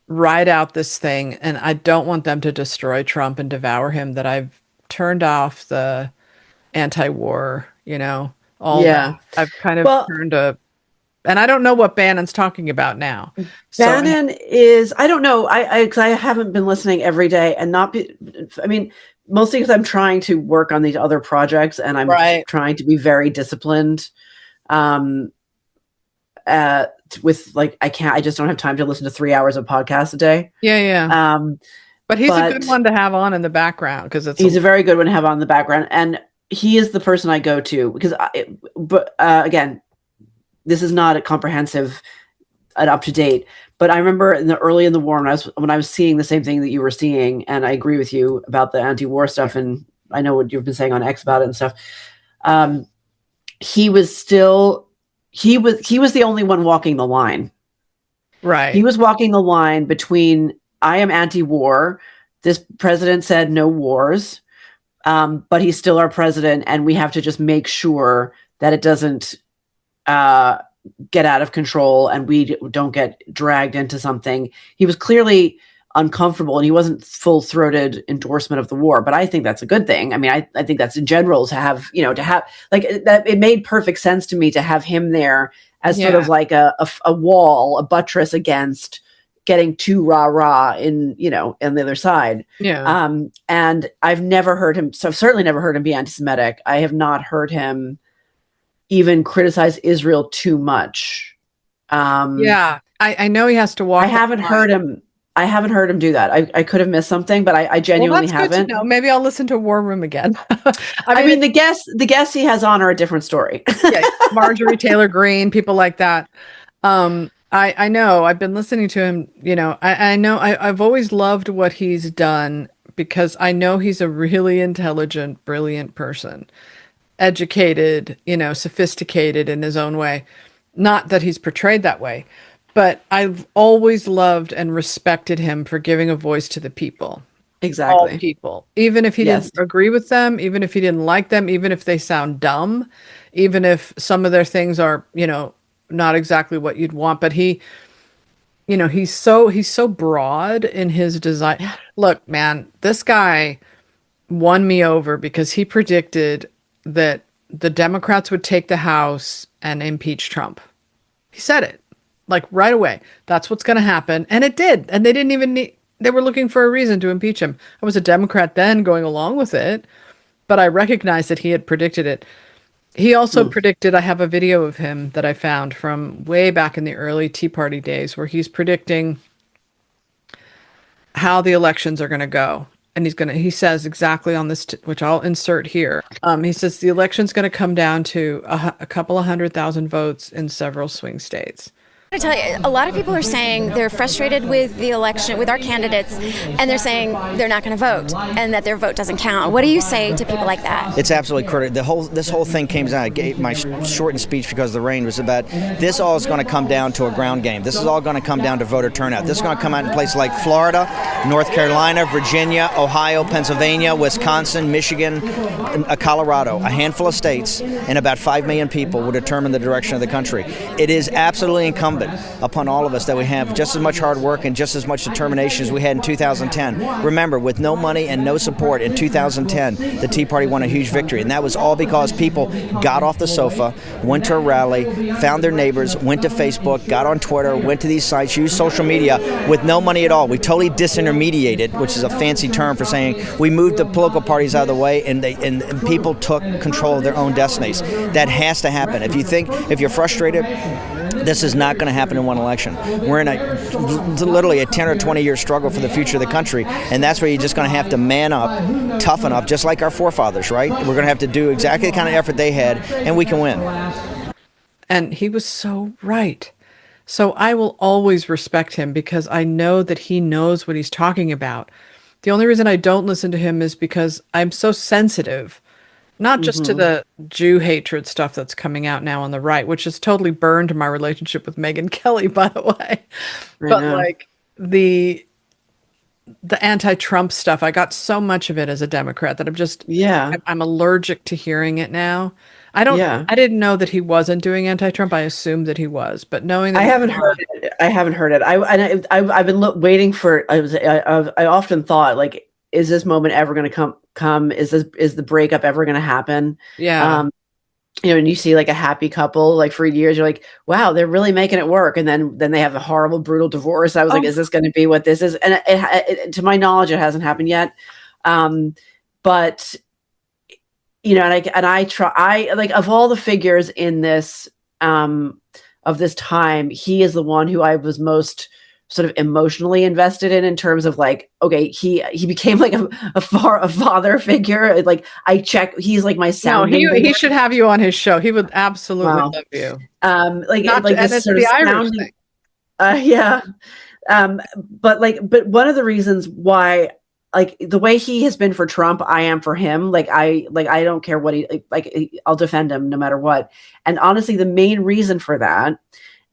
ride out this thing. And I don't want them to destroy Trump and devour him, that I've turned off the anti-war, all that. Yeah. I've kind of Well, turned and I don't know what Bannon's talking about now. So Bannon is, I don't know, because I haven't been listening every day and not be, I mean, mostly because I'm trying to work on these other projects and I'm right. trying to be very disciplined. Um, with like, I just don't have time to listen to 3 hours of podcasts a day. Yeah, yeah. Um, But he's a good but one to have on in the background because it's he's a very good one to have on the background. And he is the person I go to because, again, this is not a comprehensive and up to date. But I remember early in the war when I was seeing the same thing that you were seeing, and I agree with you about the anti-war stuff, and I know what you've been saying on X about it and stuff. Um, he was still he was the only one walking the line. He right. was walking the line between I am anti-war. This president said no wars, but he's still our president, and we have to just make sure that it doesn't get out of control and we don't get dragged into something. He was clearly uncomfortable and he wasn't full-throated endorsement of the war, but I think that's a good thing. I mean, I think that's in general to have, like that. It made perfect sense to me to have him there as sort Yeah. of like a wall, a buttress against getting too rah-rah in, on the other side. Yeah. And I've never heard him, so I've certainly never heard him be anti-Semitic. I have not heard him even criticize Israel too much. Yeah. I know he has to walk I that haven't line. heard him. I haven't heard him do that. I could have missed something, but I Well, genuinely that's good to haven't. know. Maybe I'll listen to War Room again. I I mean, mean, the guests he has on are a different story. yeah, Marjorie Taylor Greene, people like that. I know I've been listening to him, I know I've always loved what he's done because I know he's a really intelligent, brilliant person, educated, sophisticated in his own way. Not that he's portrayed that way, but I've always loved and respected him for giving a voice to the people, all Exactly. people, even if he Yes. didn't agree with them, even if he didn't like them, even if they sound dumb, even if some of their things are, not exactly what you'd want. But he's so broad in his design. Yeah. Look, man, this guy won me over because he predicted that the Democrats would take the House and impeach Trump. He said it like right away. That's what's going to happen. And it did. And they didn't even need, they were looking for a reason to impeach him. I was a Democrat then going along with it, but I recognized that he had predicted it. He also Mm. predicted, I have a video of him that I found from way back in the early Tea Party days where he's predicting how the elections are going to go. And he says exactly on this, which I'll insert here. He says the election's going to come down to a couple of 100,000 votes in several swing states. I tell you, a lot of people are saying they're frustrated with the election, with our candidates, and they're saying they're not going to vote and that their vote doesn't count. What do you say to people like that? It's absolutely critical. This whole thing came out. I gave my shortened speech because of the rain was about this. All is going to come down to a ground game. This is all going to come down to voter turnout. This is going to come out in places like Florida, North Carolina, Virginia, Ohio, Pennsylvania, Wisconsin, Michigan, Colorado. A handful of states and about 5 million people will determine the direction of the country. It is absolutely incumbent upon all of us that we have just as much hard work and just as much determination as we had in 2010. Remember, with no money and no support in 2010, the Tea Party won a huge victory, and that was all because people got off the sofa, went to a rally, found their neighbors, went to Facebook, got on Twitter, went to these sites, used social media with no money at all. We totally disintermediated, which is a fancy term for saying we moved the political parties out of the way, and people took control of their own destinies. That has to happen. If you're frustrated, this is not going to happen in one election. We're in literally a 10 or 20 year struggle for the future of the country, and that's where you're just going to have to man up, toughen up, just like our forefathers, right? We're going to have to do exactly the kind of effort they had, and we can win. And he was so right. So I will always respect him because I know that he knows what he's talking about. The only reason I don't listen to him is because I'm so sensitive. Not just to the Jew hatred stuff that's coming out now on the right, which has totally burned my relationship with Megyn Kelly, by the way. But like the anti-Trump stuff, I got so much of it as a Democrat that I'm allergic to hearing it now. I didn't know that he wasn't doing anti-Trump. I assumed that he was, but knowing that I haven't heard it. I've been waiting for. I often thought, like, is this moment ever going to come? Is the breakup ever going to happen? Yeah. And you see like a happy couple, like for years, you're like, wow, they're really making it work. And then they have a horrible, brutal divorce. I was like, is this going to be what this is? And it, to my knowledge, it hasn't happened yet. But I try, like, of all the figures in this, of this time, he is the one who I was most sort of emotionally invested in terms of like, okay, he became like a father figure. Like he's like my sounding. No, he should have you on his show. He would absolutely love you. And it's the Irish thing. But one of the reasons why, like, the way he has been for Trump, I am for him. I don't care what I'll defend him no matter what. And honestly, the main reason for that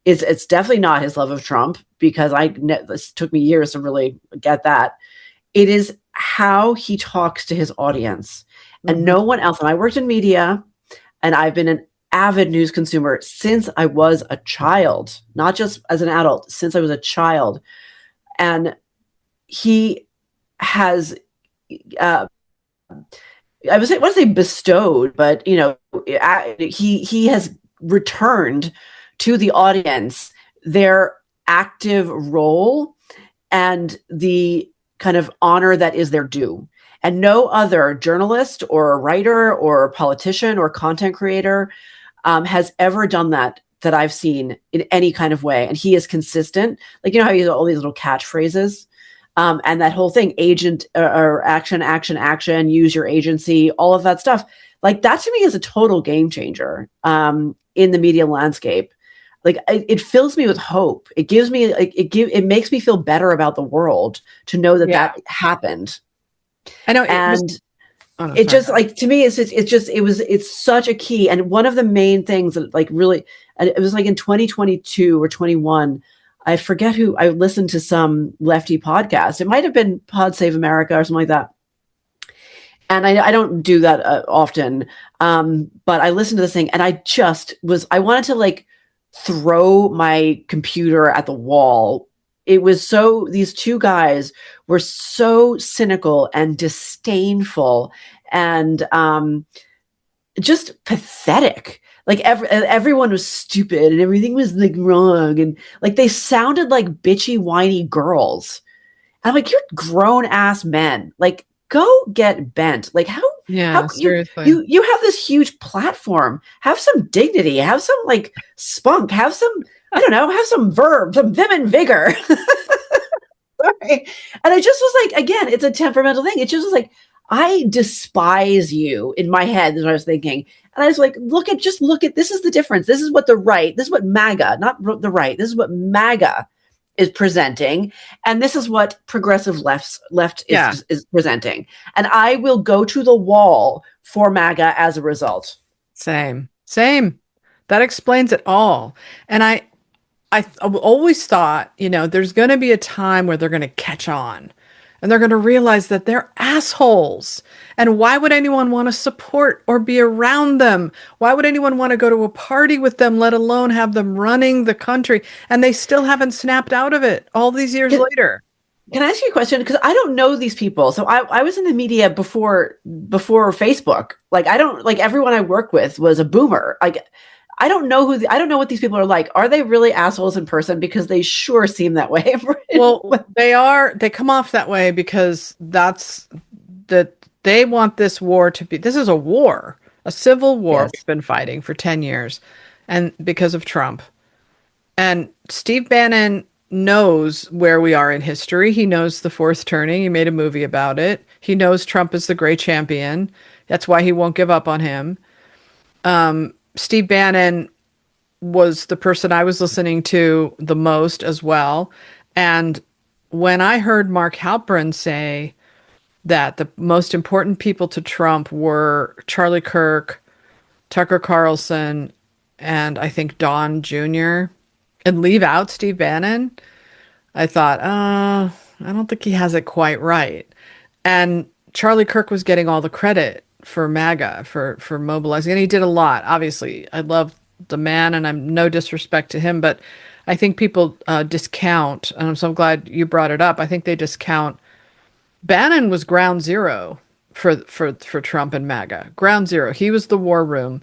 is it's definitely not his love of Trump, because this took me years to really get that. It is how he talks to his audience, and no one else. And I worked in media, and I've been an avid news consumer since I was a child, not just as an adult, since I was a child. And he has, I want to say bestowed, but he has returned to the audience their active role and the kind of honor that is their due. And no other journalist or a writer or a politician or content creator has ever done that I've seen in any kind of way. And he is consistent. Like, how he has all these little catchphrases, and that whole thing, agent or action, use your agency, all of that stuff. Like, that to me is a total game changer in the media landscape. Like, it fills me with hope. It gives me it makes me feel better about the world to know that happened. I know. Just like, to me, it's such a key. And one of the main things that, like, really, it was like in 2022 or 21, I forget who, I listened to some lefty podcast. It might've been Pod Save America or something like that. And I don't do that often. But I listened to this thing, and I wanted to, like, throw my computer at the wall. It was these two guys were so cynical and disdainful and just pathetic. Like, everyone was stupid and everything was, like, wrong. And, like, they sounded like bitchy, whiny girls. And I'm like, you're grown ass men. Like, go get bent. Like, seriously. You have this huge platform. Have some dignity. Have some, like, spunk. Have some, I don't know, have some verb, some vim and vigor. Sorry. And I just was like, again, it's a temperamental thing. It just was like, I despise you in my head, is what I was thinking. And I was like, look at, this is the difference. This is what this is what MAGA, not the right, this is what MAGA is presenting. And this is what progressive left is presenting. And I will go to the wall for MAGA as a result. Same. That explains it all. And I always thought, there's going to be a time where they're going to catch on and they're going to realize that they're assholes. And why would anyone want to support or be around them? Why would anyone want to go to a party with them, let alone have them running the country? And they still haven't snapped out of it all these years later. Can I ask you a question? Because I don't know these people. So I was in the media before Facebook. Like, I don't, like, everyone I work with was a boomer. Like, I don't know I don't know what these people are like. Are they really assholes in person? Because they sure seem that way. Well, they come off that way because they want this war to be, this is a war, a civil war. Yes. We've been fighting for 10 years and because of Trump. And Steve Bannon knows where we are in history. He knows the fourth turning. He made a movie about it. He knows Trump is the great champion. That's why he won't give up on him. Steve Bannon was the person I was listening to the most as well. And when I heard Mark Halperin say that the most important people to Trump were Charlie Kirk, Tucker Carlson, and I think Don Jr., and leave out Steve Bannon, I thought, I don't think he has it quite right. And Charlie Kirk was getting all the credit for MAGA, for mobilizing. And he did a lot, obviously. I love the man, and I'm no disrespect to him, but I think people discount, and I'm so glad you brought it up, I think they discount. Bannon was ground zero for Trump and MAGA. Ground zero. He was the war room.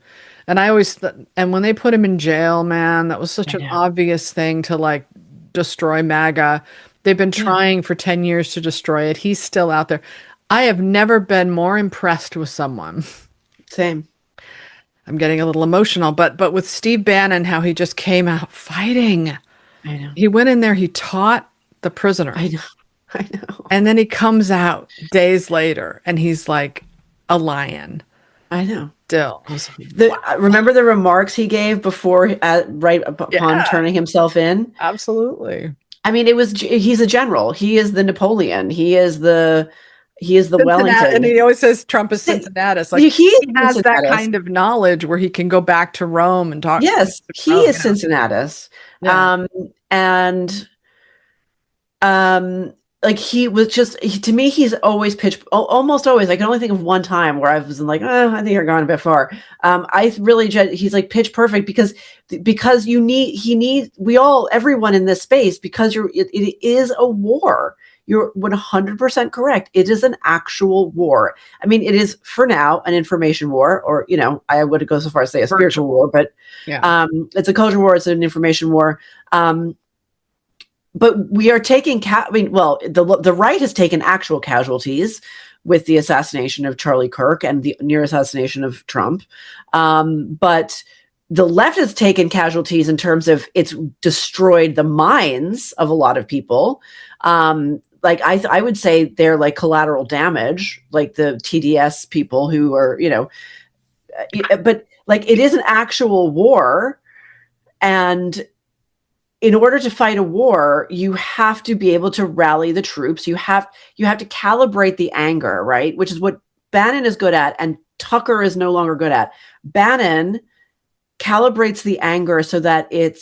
And I always, and when they put him in jail, man, that was such an obvious thing to, like, destroy MAGA. They've been trying for 10 years to destroy it. He's still out there. I have never been more impressed with someone. Same. I'm getting a little emotional, but with Steve Bannon, how he just came out fighting. I know. He went in there, he taught the prisoner. I know. And then he comes out days later and he's like a lion. I know. Still. Remember the remarks he gave before, right upon turning himself in? Absolutely. I mean, he's a general. He is the Napoleon. He is the Wellington. And he always says Trump is Cincinnatus. Like, he has that kind of knowledge where he can go back to Rome and talk. Yes, he is Cincinnatus. Yeah. Like, he was just, to me, he's always almost always. I can only think of one time where I was like, I think you're going a bit far. He's like pitch perfect because everyone in this space, because it is a war. You're 100% correct. It is an actual war. I mean, it is for now an information war, or, I would go so far as to say a spiritual war, but it's a culture war. It's an information war. But we are taking, the right has taken actual casualties with the assassination of Charlie Kirk and the near assassination of Trump. But the left has taken casualties in terms of it's destroyed the minds of a lot of people. Like, I would say they're like collateral damage, like the TDS people who are, but like, it is an actual war. And in order to fight a war, you have to be able to rally the troops. You have to calibrate the anger, right? Which is what Bannon is good at, and Tucker is no longer good at. Bannon calibrates the anger so that it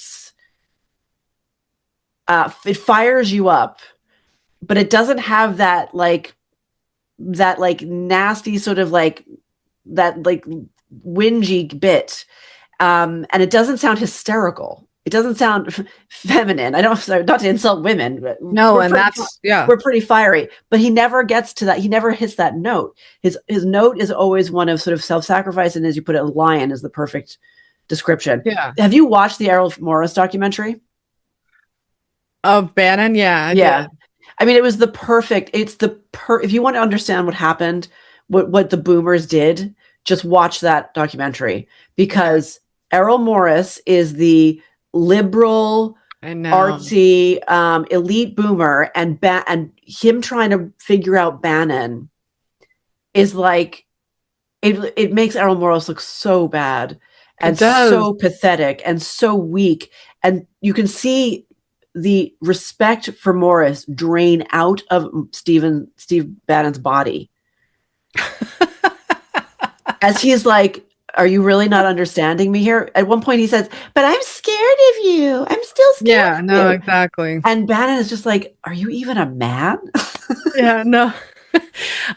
fires you up, but it doesn't have that nasty sort of like that like whingy bit, and it doesn't sound hysterical. It doesn't sound feminine. Not to insult women. But we're pretty fiery, but he never gets to that. He never hits that note. His note is always one of sort of self-sacrifice, and as you put it, lion is the perfect description. Yeah. Have you watched the Errol Morris documentary? Of Bannon? Yeah. Yeah. I mean, it was if you want to understand what happened, what the boomers did, just watch that documentary, because Errol Morris is the liberal, artsy, elite boomer, and him trying to figure out Bannon is like it makes Errol Morris look so bad It and does. so pathetic and so weak, and you can see the respect for Morris drain out of Steve Bannon's body as he's like, are you really not understanding me here? At one point he says, but I'm scared of you. I'm still scared Yeah, of no, you. exactly. And Bannon is just like, are you even a man? Yeah, no.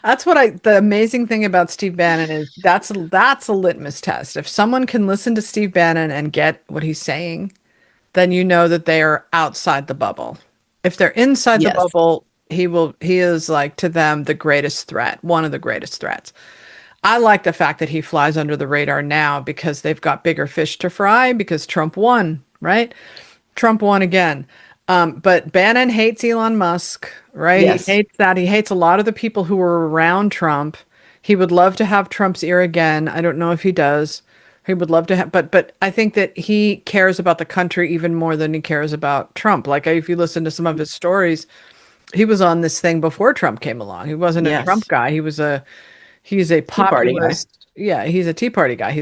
That's the amazing thing about Steve Bannon is that's a litmus test. If someone can listen to Steve Bannon and get what he's saying, then you know that they are outside the bubble. If they're inside the Yes. bubble, he is like to them the greatest threat, one of the greatest threats. I like the fact that he flies under the radar now because they've got bigger fish to fry because Trump won, right? Trump won again. But Bannon hates Elon Musk, right? He Yes. hates that. He hates a lot of the people who were around Trump. He would love to have Trump's ear again. I don't know if he does. He would love to have, but I think that he cares about the country even more than he cares about Trump. Like if you listen to some of his stories, he was on this thing before Trump came along. He wasn't a Trump Yes. guy. He's a Tea Party guy. populist. Yeah, he's a Tea Party guy.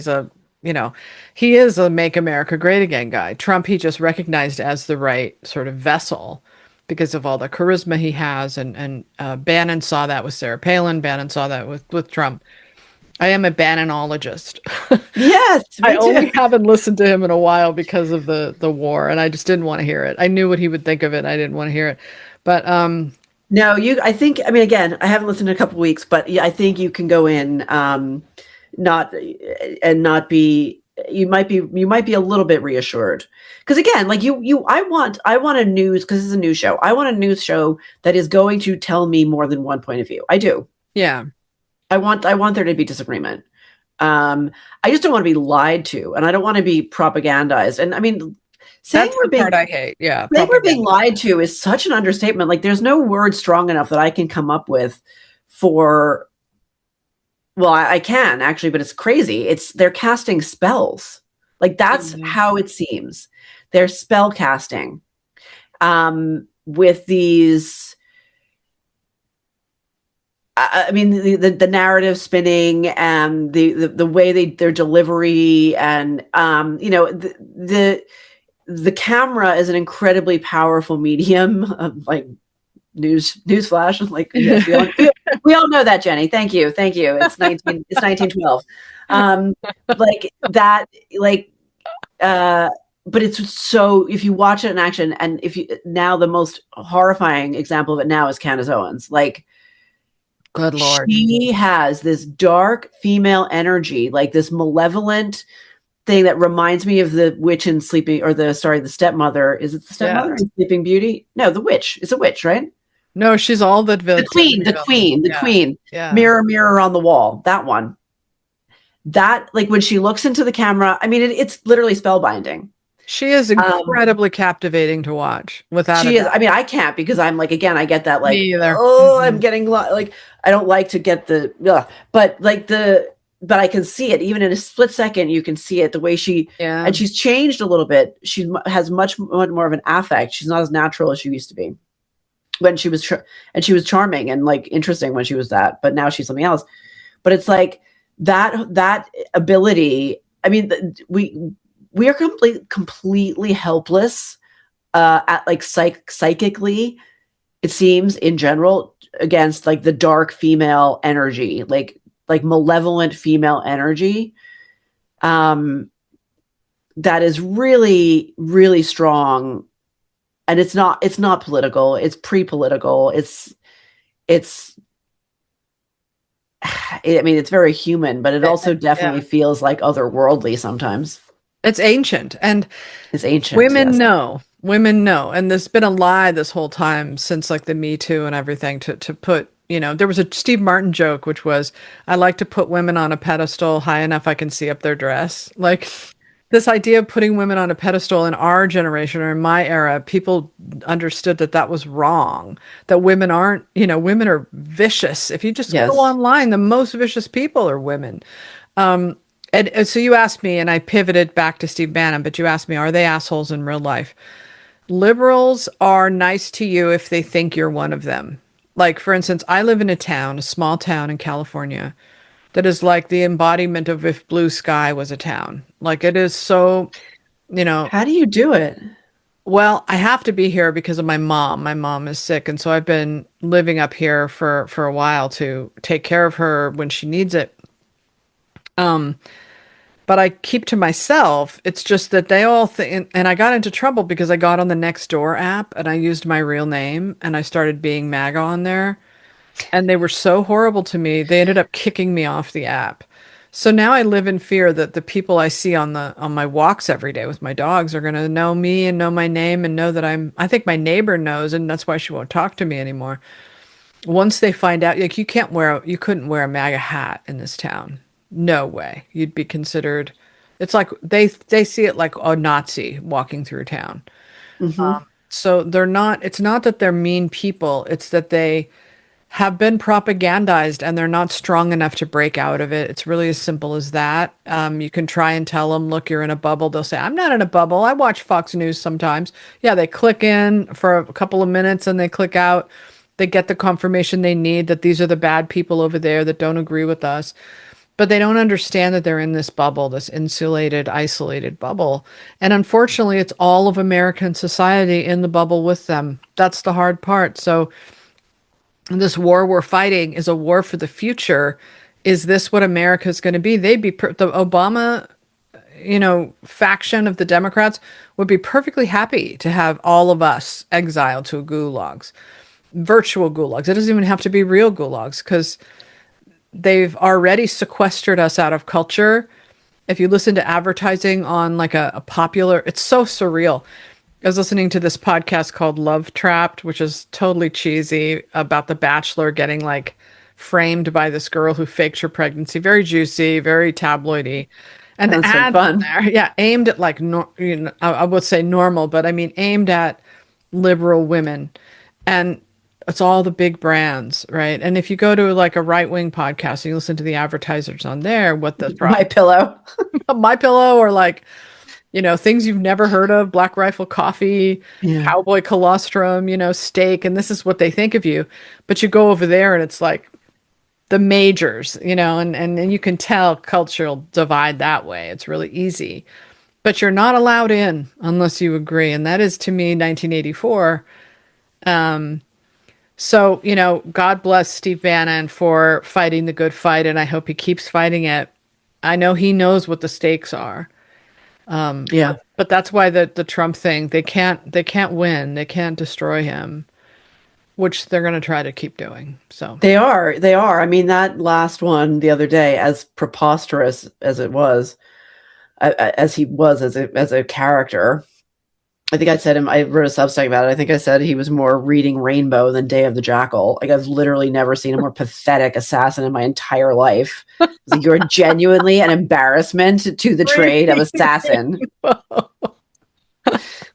You know, he is a Make America Great Again guy. Trump, he just recognized as the right sort of vessel because of all the charisma he has. And Bannon saw that with Sarah Palin. Bannon saw that with Trump. I am a Bannonologist. Yes, I me too. only haven't listened to him in a while because of the war, and I just didn't want to hear it. I knew what he would think of it. I didn't want to hear it. But No, I think, I mean, again, I haven't listened in a couple of weeks, but yeah, I think you can go in, not, and not be, you might be a little bit reassured. Because again, like I want a news, because it's a news show. I want a news show that is going to tell me more than one point of view. I do. yeah, I want there to be disagreement. I just don't want to be lied to, and I don't want to be propagandized. And I mean, saying that's we're the being part I hate. Yeah, saying we're being propaganda. lied to is such an understatement. Like, there's no word strong enough that I can come up with for. Well, I can actually, but it's crazy. They're casting spells. Like, that's Mhm. how it seems. They're spell casting with these. I mean, the narrative spinning and the way their delivery, and the camera is an incredibly powerful medium. Like, newsflash. Like, yes, we all know that, Jenny. Thank you. It's 1912. Like that, like, but it's so, if you watch it in action, and if you now, the most horrifying example of it now is Candace Owens. Like, Good Lord. she has this dark female energy, like this malevolent thing that reminds me of the witch in Sleeping, or the stepmother. Is it the stepmother in Sleeping Beauty? No, the witch. It's a witch, right? No, she's all the The queen, the queen, the Yeah. queen. Yeah. Mirror, mirror on the wall. That one. That, like, when she looks into the camera, I mean, it's literally spellbinding. She is incredibly captivating to watch, without a She is. doubt. I mean, I can't, because I'm like, again, I get that, Me like, either. oh, Mhm. I'm getting like, I don't like to get the, but like but I can see it even in a split second. You can see it, the way Yeah. and she's changed a little bit. She has much more of an affect. She's not as natural as she used to be when she was, and she was charming and like interesting when she was that, but now she's something else. But it's like that ability. I mean, we are completely helpless, at like psychically, it seems, in general, against like the dark female energy, like malevolent female energy, that is really, really strong. And it's not political, it's pre-political, it's I mean, it's very human, but it also definitely feels like otherworldly sometimes. It's ancient, and It's ancient, women yes. know. Women know, and there's been a lie this whole time since like the Me Too and everything to put. There was a Steve Martin joke, which was, "I like to put women on a pedestal high enough I can see up their dress." Like, this idea of putting women on a pedestal in our generation or in my era, people understood that was wrong. That women aren't, women are vicious. If you just Yes. go online, the most vicious people are women. And so you asked me, and I pivoted back to Steve Bannon, but you asked me, are they assholes in real life? Liberals are nice to you if they think you're one of them. Like, for instance, I live in a small town in California, that is like the embodiment of if blue sky was a town. Like, it is so, you know, How do you do it? well, I have to be here because of my mom. My mom is sick, and so I've been living up here for a while to take care of her when she needs it. Um, but I keep to myself. It's just that they all think, and I got into trouble because I got on the Nextdoor app and I used my real name and I started being MAGA on there. And they were so horrible to me, they ended up kicking me off the app. So now I live in fear that the people I see on my walks every day with my dogs are going to know me and know my name and know that I think my neighbor knows, and that's why she won't talk to me anymore. Once they find out, like, you couldn't wear a MAGA hat in this town. No way. You'd be considered, it's like they see it like a Nazi walking through town. Hmm. So it's not that they're mean people, it's that they have been propagandized and they're not strong enough to break out of it. It's really as simple as that. You can try and tell them, look, you're in a bubble. They'll say, I'm not in a bubble. I watch Fox News sometimes. Yeah, they click in for a couple of minutes and they click out. They get the confirmation they need that these are the bad people over there that don't agree with us. But they don't understand that they're in this bubble, this insulated, isolated bubble. And unfortunately, it's all of American society in the bubble with them. That's the hard part. So, this war we're fighting is a war for the future. Is this what America is going to be? The Obama, faction of the Democrats would be perfectly happy to have all of us exiled to gulags, virtual gulags. It doesn't even have to be real gulags because they've already sequestered us out of culture. If you listen to advertising on like a popular, it's so surreal. I was listening to this podcast called Love Trapped, which is totally cheesy, about the Bachelor getting like framed by this girl who faked her pregnancy. Very juicy, very tabloidy. And the Sounds like ads in fun. there, yeah, aimed at like, I would say normal, but I mean aimed at liberal women. And it's all the big brands, right? And if you go to like a right wing podcast and you listen to the advertisers on there, what the My pillow. My Pillow, or like, things you've never heard of, Black Rifle Coffee, Yeah. Cowboy Colostrum, steak, and this is what they think of you. But you go over there and it's like the majors, and you can tell cultural divide that way. It's really easy. But you're not allowed in unless you agree. And that is, to me, 1984. So, God bless Steve Bannon for fighting the good fight, and I hope he keeps fighting it. I know he knows what the stakes are. Yeah. But that's why the Trump thing, they can't win. They can't destroy him, which they're going to try to keep doing. So They are. They are. I mean, that last one the other day, as preposterous as it was, as he was as a character. I think I said him. I wrote a Substack about it. I think I said he was more Reading Rainbow than Day of the Jackal. Like, I've literally never seen a more pathetic assassin in my entire life. Like, you're genuinely an embarrassment to the trade of assassin.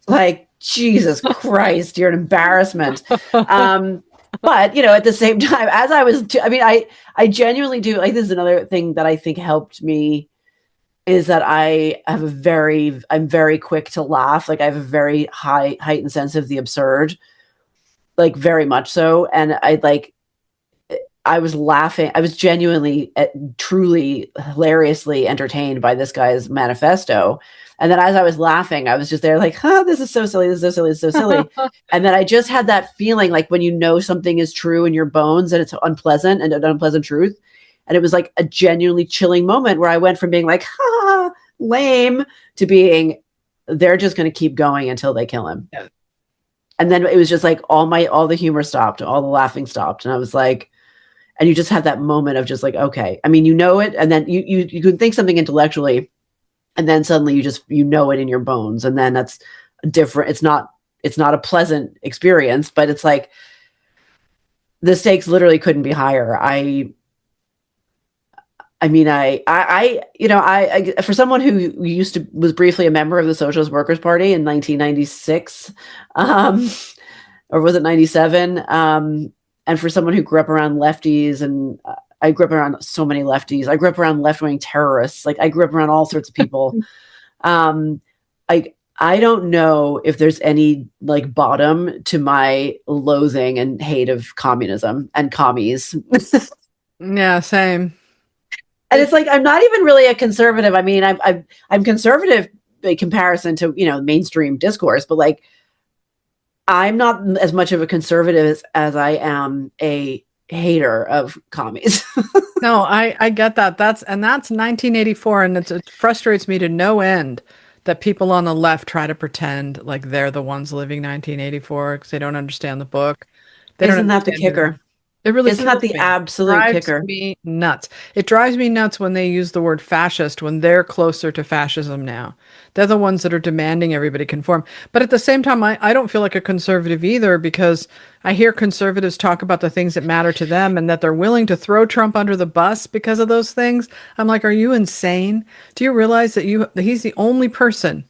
Like, Jesus Christ, you're an embarrassment. But at the same time, as I was, I genuinely do. Like, this is another thing that I think helped me, is that I'm very quick to laugh. Like, I have a very heightened sense of the absurd, like, very much so. And I was laughing. I was genuinely, truly, hilariously entertained by this guy's manifesto. And then as I was laughing, I was just there like, this is so silly. This is so silly. This is so silly. And then I just had that feeling like when something is true in your bones and it's unpleasant and an unpleasant truth. And it was like a genuinely chilling moment where I went from being like, lame, to being, they're just going to keep going until they kill him. Yeah. And then it was just like all the humor stopped, all the laughing stopped. And I was like, and you just have that moment of just like, okay, I mean, it, and then you can think something intellectually, and then suddenly you know it in your bones. And then that's different. It's not a pleasant experience, but it's like the stakes literally couldn't be higher. For someone who was briefly a member of the Socialist Workers Party in 1996, or was it 97? And for someone who grew up around lefties, and I grew up around so many lefties. I grew up around left-wing terrorists. Like, I grew up around all sorts of people. I I don't know if there's any like bottom to my loathing and hate of communism and commies. Yeah, same. And it's like I'm not even really a conservative. I mean, I'm conservative in comparison to mainstream discourse, but like I'm not as much of a conservative as I am a hater of commies. No, I get that. That's 1984, and it frustrates me to no end that people on the left try to pretend like they're the ones living 1984 because they don't understand the book. They don't Isn't that the understand who kicker? it really Isn't that kills the me. absolute Drives kicker? me nuts. It drives me nuts when they use the word fascist when they're closer to fascism now. They're the ones that are demanding everybody conform. But at the same time, I don't feel like a conservative either because I hear conservatives talk about the things that matter to them and that they're willing to throw Trump under the bus because of those things. I'm like, are you insane? Do you realize that he's the only person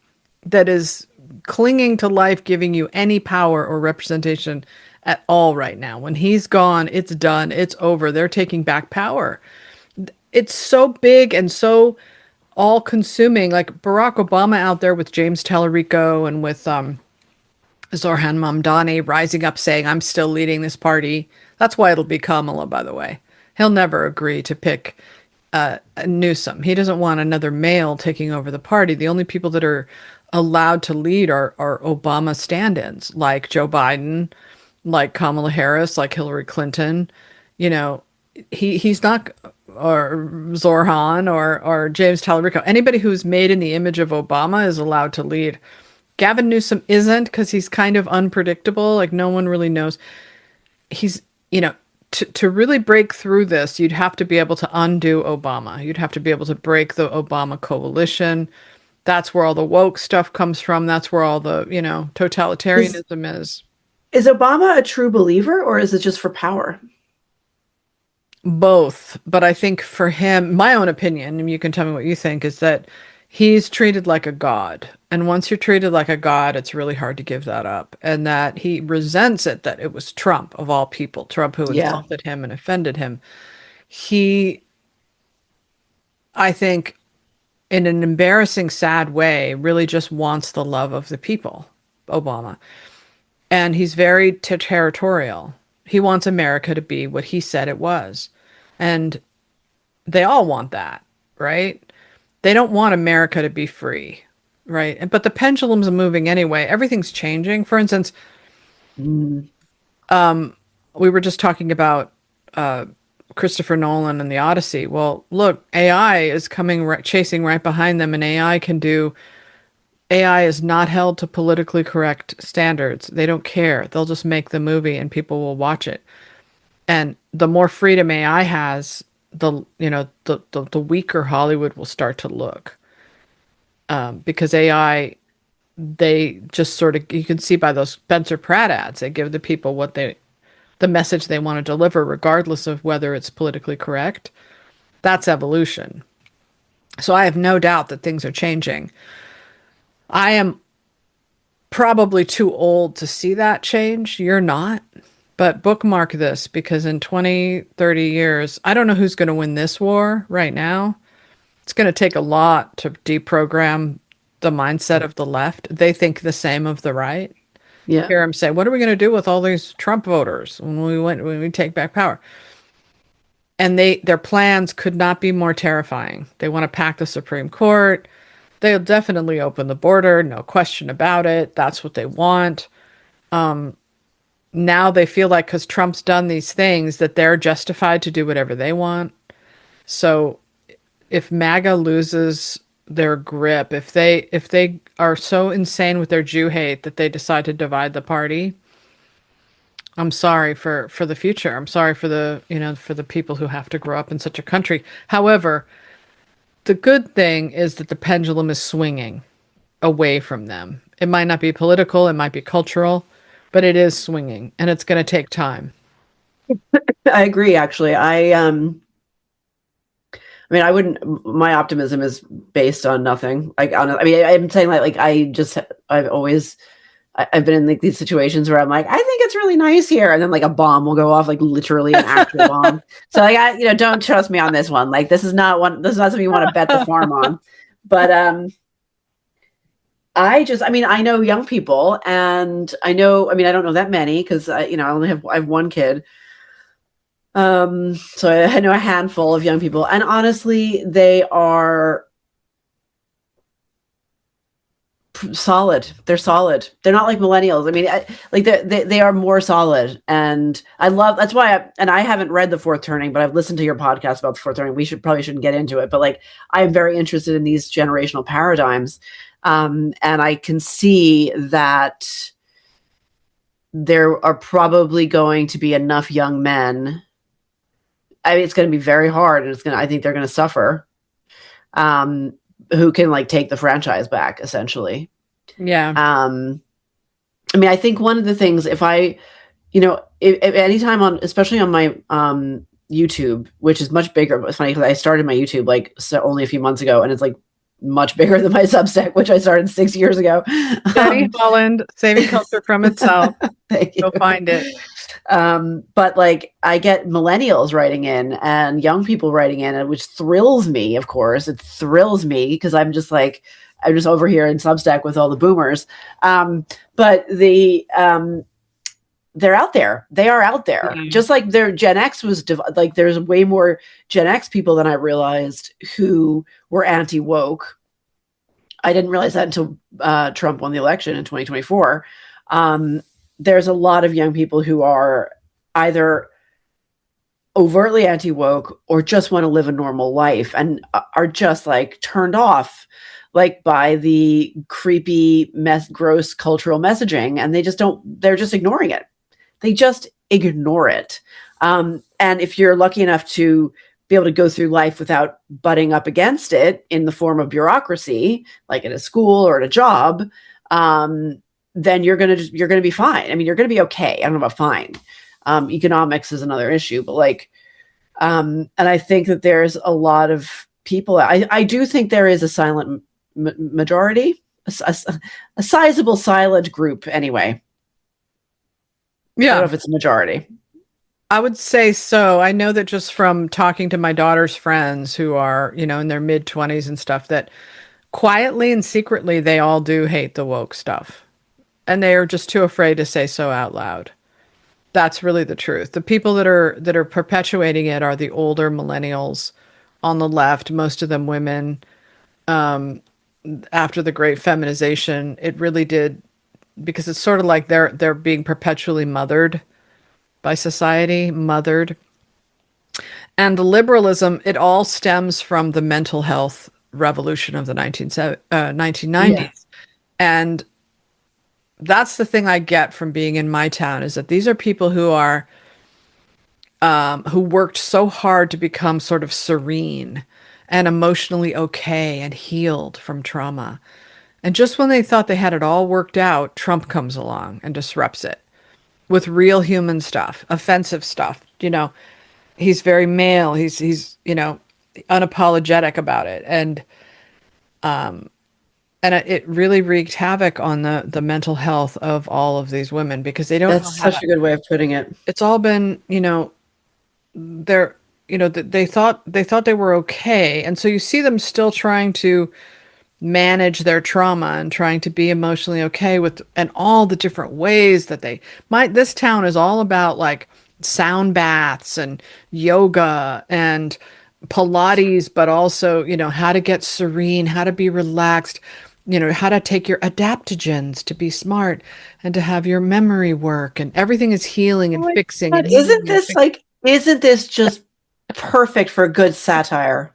that is clinging to life, giving you any power or representation at all right now? When he's gone, it's done, it's over. They're taking back power. It's so big and so all consuming. Like Barack Obama out there with James Tallarico and with Zorhan Mamdani rising up saying, I'm still leading this party. That's why it'll be Kamala, by the way. He'll never agree to pick Newsom. He doesn't want another male taking over the party. The only people that are allowed to lead are Obama stand-ins, like Joe Biden, like Kamala Harris, like Hillary Clinton. You know, he's not, or Zorhan or James Tallarico. Anybody who's made in the image of Obama is allowed to lead. Gavin Newsom isn't because he's kind of unpredictable. Like no one really knows. He's, to really break through this, you'd have to be able to undo Obama. You'd have to be able to break the Obama coalition. That's where all the woke stuff comes from. That's where all the, totalitarianism is. Is Obama a true believer or is it just for power? Both. But I think for him, my own opinion, and you can tell me what you think, is that he's treated like a god. And once you're treated like a god, it's really hard to give that up. And that he resents it that it was Trump, of all people, Trump who insulted him and offended him. He, I think, in an embarrassing, sad way, really just wants the love of the people, Obama. And he's very territorial. He wants America to be what he said it was. And they all want that, right? They don't want America to be free, right? But the pendulum's moving anyway. Everything's changing. For instance, we were just talking about Christopher Nolan and the Odyssey. Well, look, AI is coming, chasing right behind them, and AI is not held to politically correct standards. They don't care. They'll just make the movie and people will watch it. And the more freedom AI has, the weaker Hollywood will start to look. Because AI, they just sort of, you can see by those Spencer Pratt ads, they give the people the message they want to deliver, regardless of whether it's politically correct. That's evolution. So I have no doubt that things are changing. I am probably too old to see that change. You're not. But bookmark this, because in 20, 30 years, I don't know who's going to win this war right now. It's going to take a lot to deprogram the mindset of the left. They think the same of the right. Yeah. You hear them say, what are we going to do with all these Trump voters when we take back power? And their plans could not be more terrifying. They want to pack the Supreme Court. They'll definitely open the border, no question about it. That's what they want. Now they feel like because Trump's done these things that they're justified to do whatever they want. So if MAGA loses their grip, if they are so insane with their Jew hate that they decide to divide the party, I'm sorry for the future. I'm sorry for the people who have to grow up in such a country. However, the good thing is that the pendulum is swinging away from them. It might not be political, it might be cultural, but it is swinging, and it's going to take time. I agree, actually. I wouldn't, my optimism is based on nothing. I'm saying I've been in like these situations where I'm like, I think it's really nice here. And then like a bomb will go off, like literally an actual bomb. So like, don't trust me on this one. Like, this is not something you want to bet the farm on. But, I mean, I know young people, and I don't know that many because I have one kid. So I know a handful of young people, and honestly, they are solid. They're solid. They're not like millennials. I mean, like they are more solid, and that's why I haven't read The Fourth Turning, but I've listened to your podcast about The Fourth Turning. We shouldn't get into it, but like I'm very interested in these generational paradigms, and I can see that there are probably going to be enough young men. I mean, it's going to be very hard, and I think they're going to suffer. Who can like take the franchise back essentially. Yeah. I mean, I think one of the things, if anytime especially on my YouTube, which is much bigger, but it's funny because I started my YouTube only a few months ago, and it's like much bigger than my Substack, which I started 6 years ago. Jenny Holland, saving culture from itself. Go find it. But like I get millennials writing in and young people writing in, which thrills me, of course. It thrills me because I'm just over here in Substack with all the boomers. But they're out there. They are out there. Mm-hmm. Just like Gen X was like there's way more Gen X people than I realized who were anti-woke. I didn't realize that until Trump won the election in 2024. There's a lot of young people who are either overtly anti-woke or just want to live a normal life and are just like turned off like by the creepy gross cultural messaging, and they're just ignoring it. They just ignore it. And if you're lucky enough to be able to go through life without butting up against it in the form of bureaucracy, like at a school or at a job, then you're gonna be fine. I mean, you're gonna be okay. I don't know about fine. Economics is another issue, but like, and I think that there's a lot of people. I do think there is a silent majority, a sizable silent group anyway. Yeah, I don't know if it's a majority. I would say so. I know that just from talking to my daughter's friends who are, in their mid-20s and stuff, that quietly and secretly they all do hate the woke stuff. And they are just too afraid to say so out loud. That's really the truth. The people that are perpetuating it are the older millennials on the left, most of them women. After the great feminization, it really did, because it's sort of like they're being perpetually mothered by society, mothered. And the liberalism, it all stems from the mental health revolution of the 1990s. Yeah. And that's the thing I get from being in my town, is that these are people who are who worked so hard to become sort of serene and emotionally okay and healed from trauma. And just when they thought they had it all worked out, Trump comes along and disrupts it with real human stuff, offensive stuff. He's very male. He's unapologetic about it. And it really wreaked havoc on the mental health of all of these women, because they don't. That's such a good way of putting it. It's all been, they thought they were okay, and so you see them still trying to manage their trauma and trying to be emotionally okay and all the different ways that this town is all about like sound baths and yoga and Pilates, but also, how to get serene, how to be relaxed, how to take your adaptogens to be smart and to have your memory work, and everything is healing and fixing. God, isn't this just perfect for a good satire?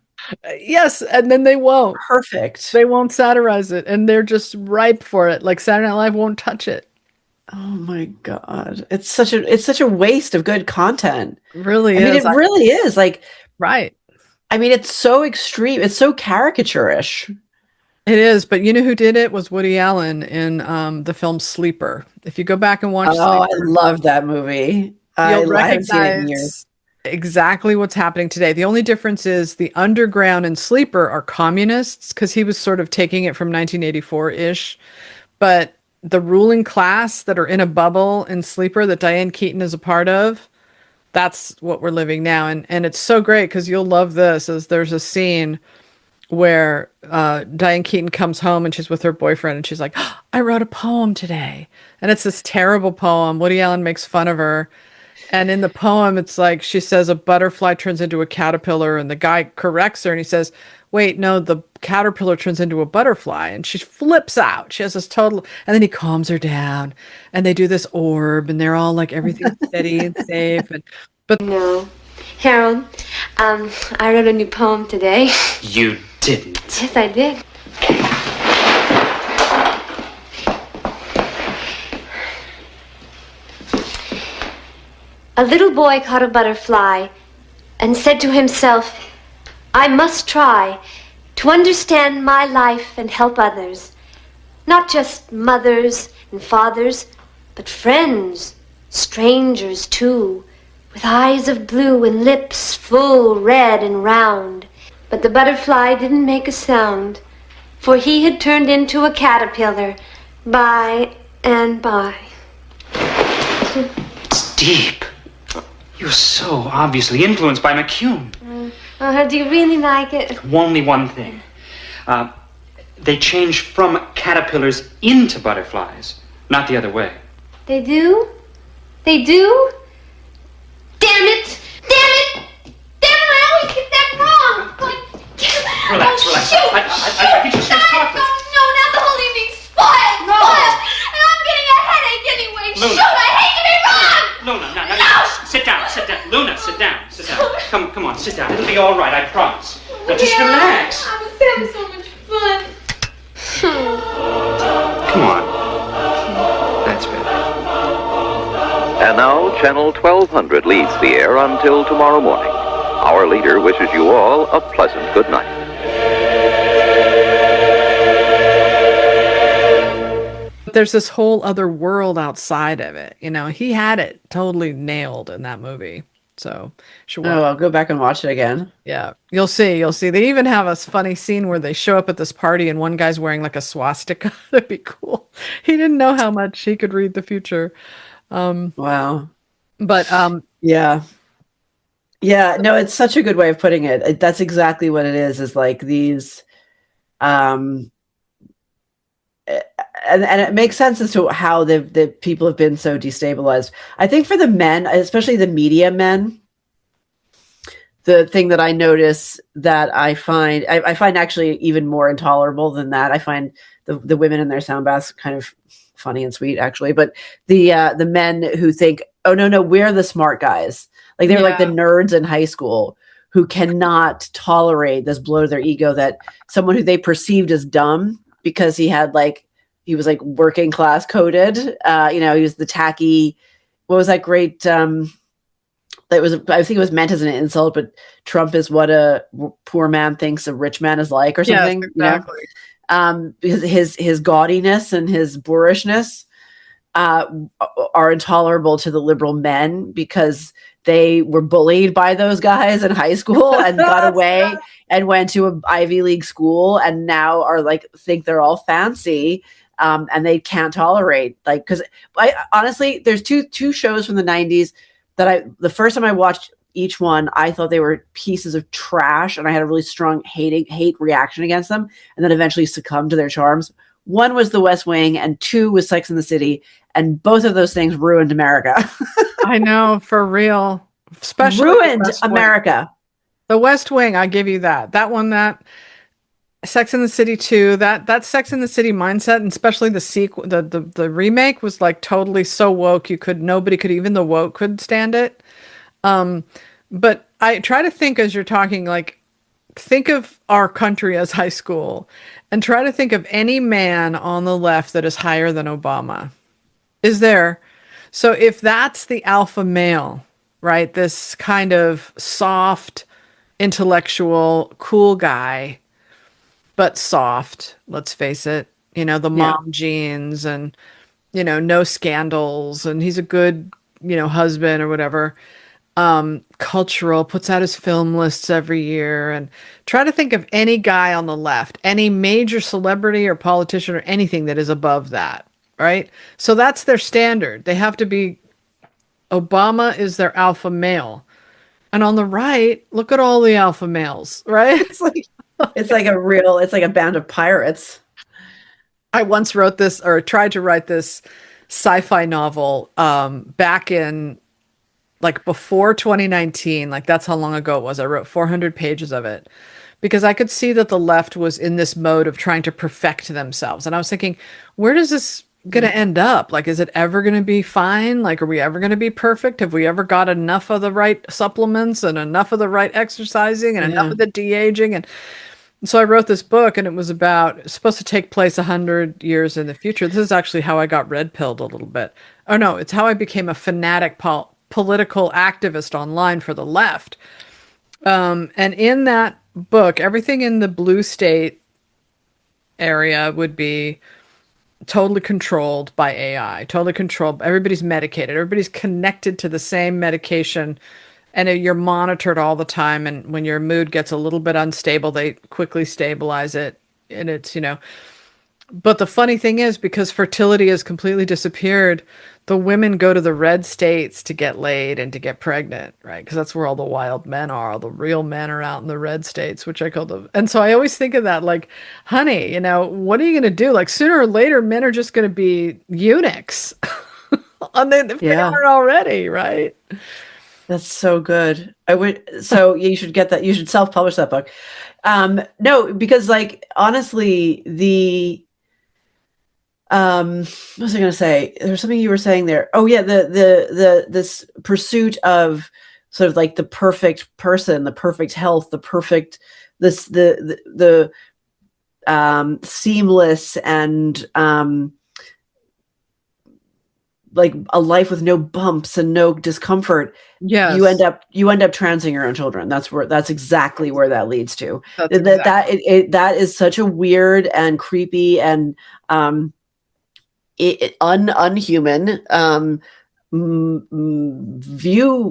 Yes, and then they won't. Perfect. They won't satirize it, and they're just ripe for it. Like Saturday Night Live won't touch it. Oh my God. It's such a waste of good content. It really is. I mean, it really is. Like, right. I mean, it's so extreme. It's so caricature-ish. It is, but you know who did it was Woody Allen in the film Sleeper. If you go back and watch Sleeper, I love that movie. You'll recognize exactly what's happening today. The only difference is the underground in Sleeper are communists, because he was sort of taking it from 1984-ish. But the ruling class that are in a bubble in Sleeper that Diane Keaton is a part of, that's what we're living now. And it's so great, because you'll love this, as there's a scene where Diane Keaton comes home and she's with her boyfriend and she's like, "Oh, I wrote a poem today." And it's this terrible poem. Woody Allen makes fun of her. And in the poem, it's like she says a butterfly turns into a caterpillar, and the guy corrects her and he says, "Wait, no, the caterpillar turns into a butterfly." And she flips out. She has this total, and then he calms her down, and they do this orb, and they're all like, everything's steady and safe. And No. Harold, I wrote a new poem today. You didn't. Yes, I did. A little boy caught a butterfly and said to himself, "I must try to understand my life and help others. Not just mothers and fathers, but friends, strangers too, with eyes of blue and lips full red and round." But the butterfly didn't make a sound, for he had turned into a caterpillar by and by. It's deep. You're so obviously influenced by McCune. Oh, do you really like it? Only one thing. They change from caterpillars into butterflies, not the other way. They do? They do? Damn it! Damn it! Damn it! I always get that wrong! Relax, relax. I think you're so soft. No, now the whole evening's spoiled! No. Spoiled! And I'm getting a headache anyway! Luna. Shoot, I hate to be wrong! Luna, now, sit down, sit down. Luna, sit down, sit down. Come on, sit down. It'll be all right, I promise. Now, just relax. I was having so much fun. Come on. That's better. And now, Channel 1200 leaves the air until tomorrow morning. Our leader wishes you all a pleasant good night. there's this whole other world outside of it. You know, he had it totally nailed in that movie. So, sure. Oh, I'll go back and watch it again. Yeah, you'll see. You'll see. They even have a funny scene where they show up at this party and one guy's wearing like a swastika. That'd be cool. He didn't know how much he could read the future. Wow. But yeah. Yeah, no, it's such a good way of putting it. That's exactly what it is like these and it makes sense as to how the people have been so destabilized. I think for the men, especially the media men, the thing that I notice that I find actually even more intolerable than that. I find the women in their sound baths kind of funny and sweet, actually. But the men who think, oh no, we're the smart guys. Like they're like the nerds in high school who cannot tolerate this blow to their ego that someone who they perceived as dumb because he was like working class coded. He was the tacky. What was that great? I think it was meant as an insult, but Trump is what a poor man thinks a rich man is like, or something. Yes, exactly. Because his gaudiness and his boorishness are intolerable to the liberal men because they were bullied by those guys in high school and got away and went to an Ivy League school and now are like think they're all fancy. And they can't tolerate because I honestly, there's two shows from the 90s that the first time I watched each one, I thought they were pieces of trash and I had a really strong hate reaction against them and then eventually succumbed to their charms. One was The West Wing and two was Sex and the City. And both of those things ruined America. I know, for real. Especially ruined America. The West Wing, I give you that. That one, that Sex and the City 2, that Sex and the City mindset, and especially the sequel, the remake was like totally so woke nobody could, even the woke could stand it. But I try to think as you're talking, like think of our country as high school and try to think of any man on the left that is higher than Obama. Is there? So if that's the alpha male, right? This kind of soft, intellectual, cool guy, but soft, let's face it, the mom genes and, no scandals and he's a good, husband or whatever. Cultural, puts out his film lists every year and try to think of any guy on the left, any major celebrity or politician or anything that is above that. Right. So that's their standard. They have to be, Obama is their alpha male. And on the right, look at all the alpha males, right? It's like, It's like it's like a band of pirates. I once wrote this or tried to write this sci-fi novel back in like before 2019. Like that's how long ago it was. I wrote 400 pages of it because I could see that the left was in this mode of trying to perfect themselves. And I was thinking, where does this going to end up? Like, is it ever going to be fine? Like, are we ever going to be perfect? Have we ever got enough of the right supplements and enough of the right exercising and enough of the de-aging? And so I wrote this book, and it's supposed to take place 100 years in the future. This is actually how I got red pilled a little bit. Oh no, it's how I became a fanatic political activist online for the left. And in that book, everything in the blue state area would be totally controlled by AI, totally controlled. Everybody's medicated. Everybody's connected to the same medication, and you're monitored all the time. And when your mood gets a little bit unstable, they quickly stabilize it. And it's, but the funny thing is, because fertility has completely disappeared, the women go to the red states to get laid and to get pregnant, right? Because that's where all the wild men are. All the real men are out in the red states, which I call them. And so I always think of that, like, honey, what are you going to do? Like, sooner or later, men are just going to be eunuchs. And if they aren't already, right? That's so good. You should get that. You should self-publish that book. No, because like, honestly, what was I going to say? There was something you were saying there. Oh yeah. This pursuit of sort of like the perfect person, the perfect health, the seamless and, like a life with no bumps and no discomfort. Yes. You end up transing your own children. That's exactly where that leads to. That is such a weird and creepy and unhuman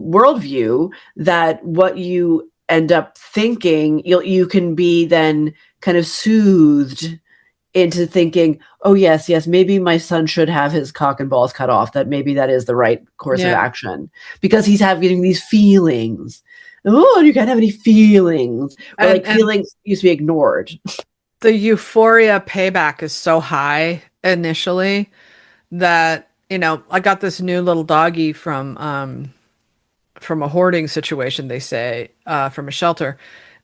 worldview, that what you end up thinking, you can be then kind of soothed into thinking, oh yes, maybe my son should have his cock and balls cut off, that maybe that is the right course of action, because he's having these feelings. Oh, you can't have any feelings. Or feelings used to be ignored. The euphoria payback is so high initially that, I got this new little doggy from a hoarding situation, they say, from a shelter.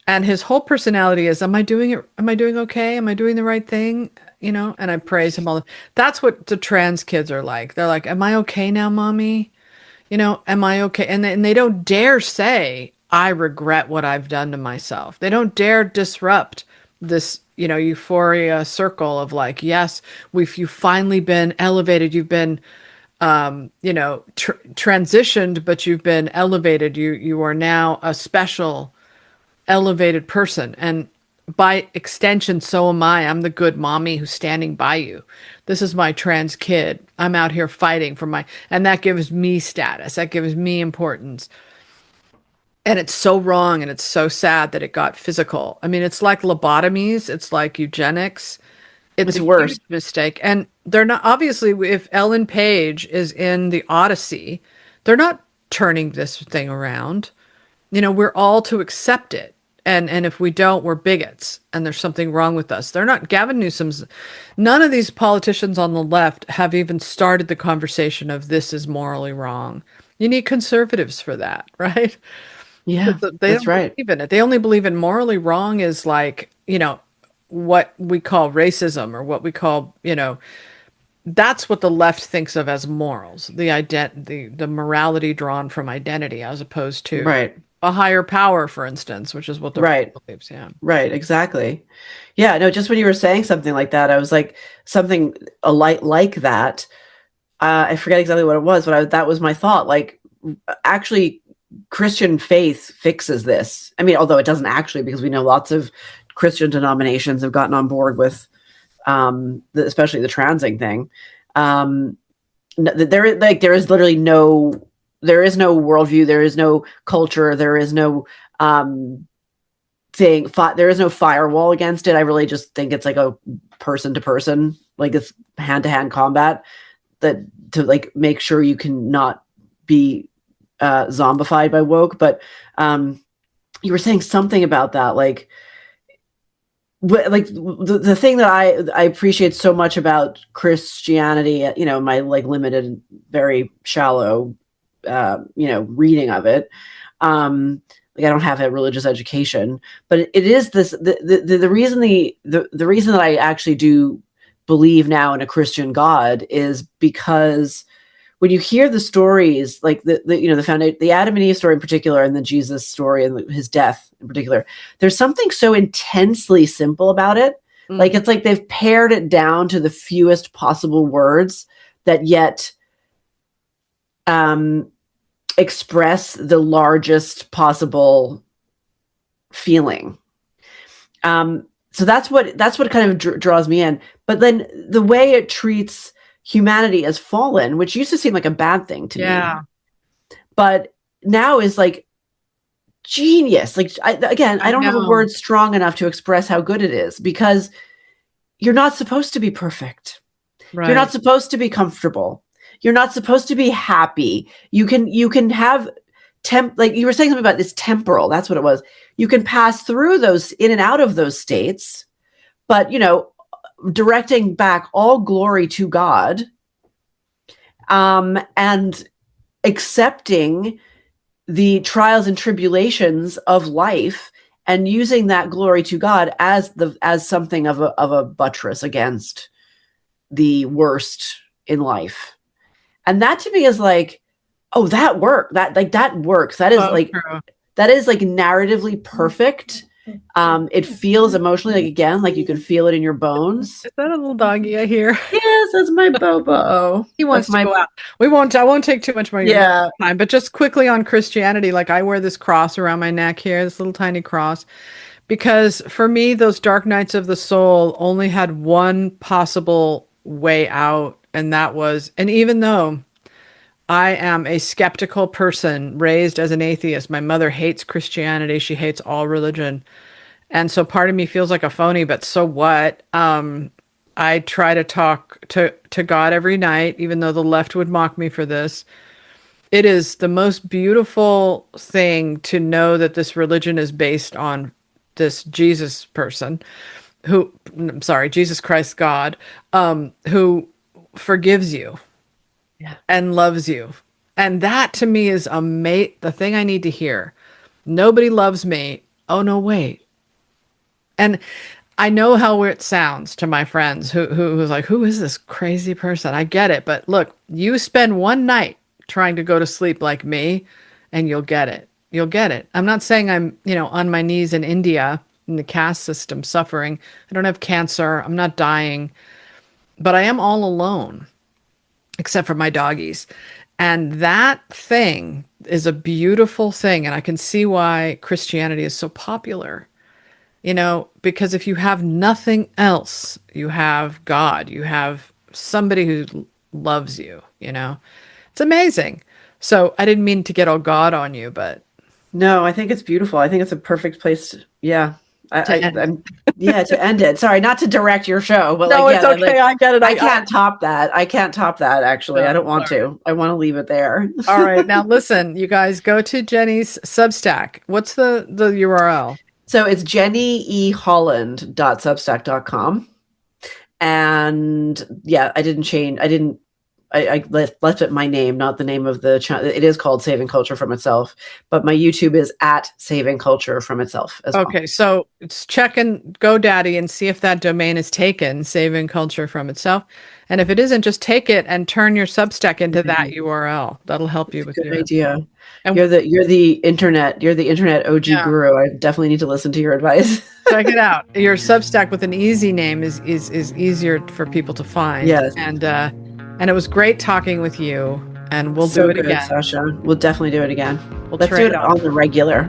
And his whole personality is, am I doing it? Am I doing okay? Am I doing the right thing? And I praise him all. That's what the trans kids are like. They're like, am I okay now, mommy? Am I okay? And they don't dare say, I regret what I've done to myself. They don't dare disrupt this, euphoria circle of like, yes, you've finally been elevated. You've been, transitioned, but you've been elevated. You are now a special elevated person, and by extension, so am I. I'm the good mommy who's standing by you. This is my trans kid. I'm out here fighting for and that gives me status. That gives me importance. And it's so wrong, and it's so sad that it got physical. I mean, it's like lobotomies. It's like eugenics. It's worse. Huge mistake. And they're not, obviously, if Ellen Page is in the Odyssey, they're not turning this thing around. We're all to accept it. And if we don't, we're bigots, and there's something wrong with us. They're not. Gavin Newsom's. None of these politicians on the left have even started the conversation of this is morally wrong. You need conservatives for that, right? Yeah, that's right. Believe in it. They only believe in morally wrong is like, what we call racism, or what we call, that's what the left thinks of as morals. The morality drawn from identity, as opposed to a higher power, for instance, which is what the right believes. Yeah. Right. Exactly. Yeah. No, just when you were saying something like that, I was like, something like that. I forget exactly what it was, but that was my thought. Like, actually, Christian faith fixes this. I mean, although it doesn't actually, because we know lots of Christian denominations have gotten on board with, especially the transing thing. There is literally there is no worldview, there is no culture, there is no there is no firewall against it. I really just think it's like a person to person, like it's hand to hand combat, that to like make sure you can not be zombified by woke. But you were saying something about that, like like the thing that I appreciate so much about Christianity, my like limited, very shallow, reading of it. Like I don't have a religious education, but it is this the reason the reason that I actually do believe now in a Christian God is because when you hear the stories, like the Adam and Eve story in particular, and the Jesus story and his death in particular, there's something so intensely simple about it. Mm-hmm. Like it's like they've pared it down to the fewest possible words that yet express the largest possible feeling. So that's what kind of draws me in. But then the way it treats humanity as fallen, which used to seem like a bad thing to me, but now is like genius. Like I don't have a word strong enough to express how good it is, because you're not supposed to be perfect. Right. You're not supposed to be comfortable. You're not supposed to be happy. You can have like you were saying something about this temporal. That's what it was. You can pass through those, in and out of those states, but directing back all glory to God, and accepting the trials and tribulations of life, and using that glory to God as something of a buttress against the worst in life. And that to me is like, oh, that works. That works. That is true. That is like narratively perfect. It feels emotionally, like, again, like you can feel it in your bones. Is that a little doggy I hear? Yes, that's my Bobo. He wants to go out. I won't take too much more of your time, but just quickly on Christianity, like I wear this cross around my neck here, this little tiny cross, because for me, those dark nights of the soul only had one possible way out. And that was, and even though I am a skeptical person raised as an atheist, my mother hates Christianity. She hates all religion. And so part of me feels like a phony, but so what? I try to talk to God every night, even though the left would mock me for this. It is the most beautiful thing to know that this religion is based on this Jesus person Jesus Christ, God, who forgives you and loves you. And that to me is the thing I need to hear. Nobody loves me. Oh, no, wait. And I know how it sounds to my friends who's like, who is this crazy person? I get it. But look, you spend one night trying to go to sleep like me and you'll get it. You'll get it. I'm not saying I'm, on my knees in India in the caste system suffering. I don't have cancer. I'm not dying. But I am all alone, except for my doggies. And that thing is a beautiful thing. And I can see why Christianity is so popular, because if you have nothing else, you have God, you have somebody who loves you, it's amazing. So I didn't mean to get all God on you, but. No, I think it's beautiful. I think it's a perfect place. To end it. Sorry, not to direct your show, but no, it's okay. I get it. I can't top that. I can't top that. Actually, I don't want to. I want to leave it there. All right, now listen, you guys, go to Jenny's Substack. What's the URL? So it's jennyholland.substack.com, and I didn't change. I left it my name, not the name of the channel. It is called Saving Culture from Itself, but my YouTube is at Saving Culture from Itself as well. Okay, so check and GoDaddy and see if that domain is taken, Saving Culture from Itself. And if it isn't, just take it and turn your Substack into that URL. That'll help you with your idea. And you're the internet OG guru. I definitely need to listen to your advice. Check it out. Your Substack with an easy name is easier for people to find. Yes. And it was great talking with you, and we'll do it again. Sasha. We'll definitely do it again. Let's do it on the regular.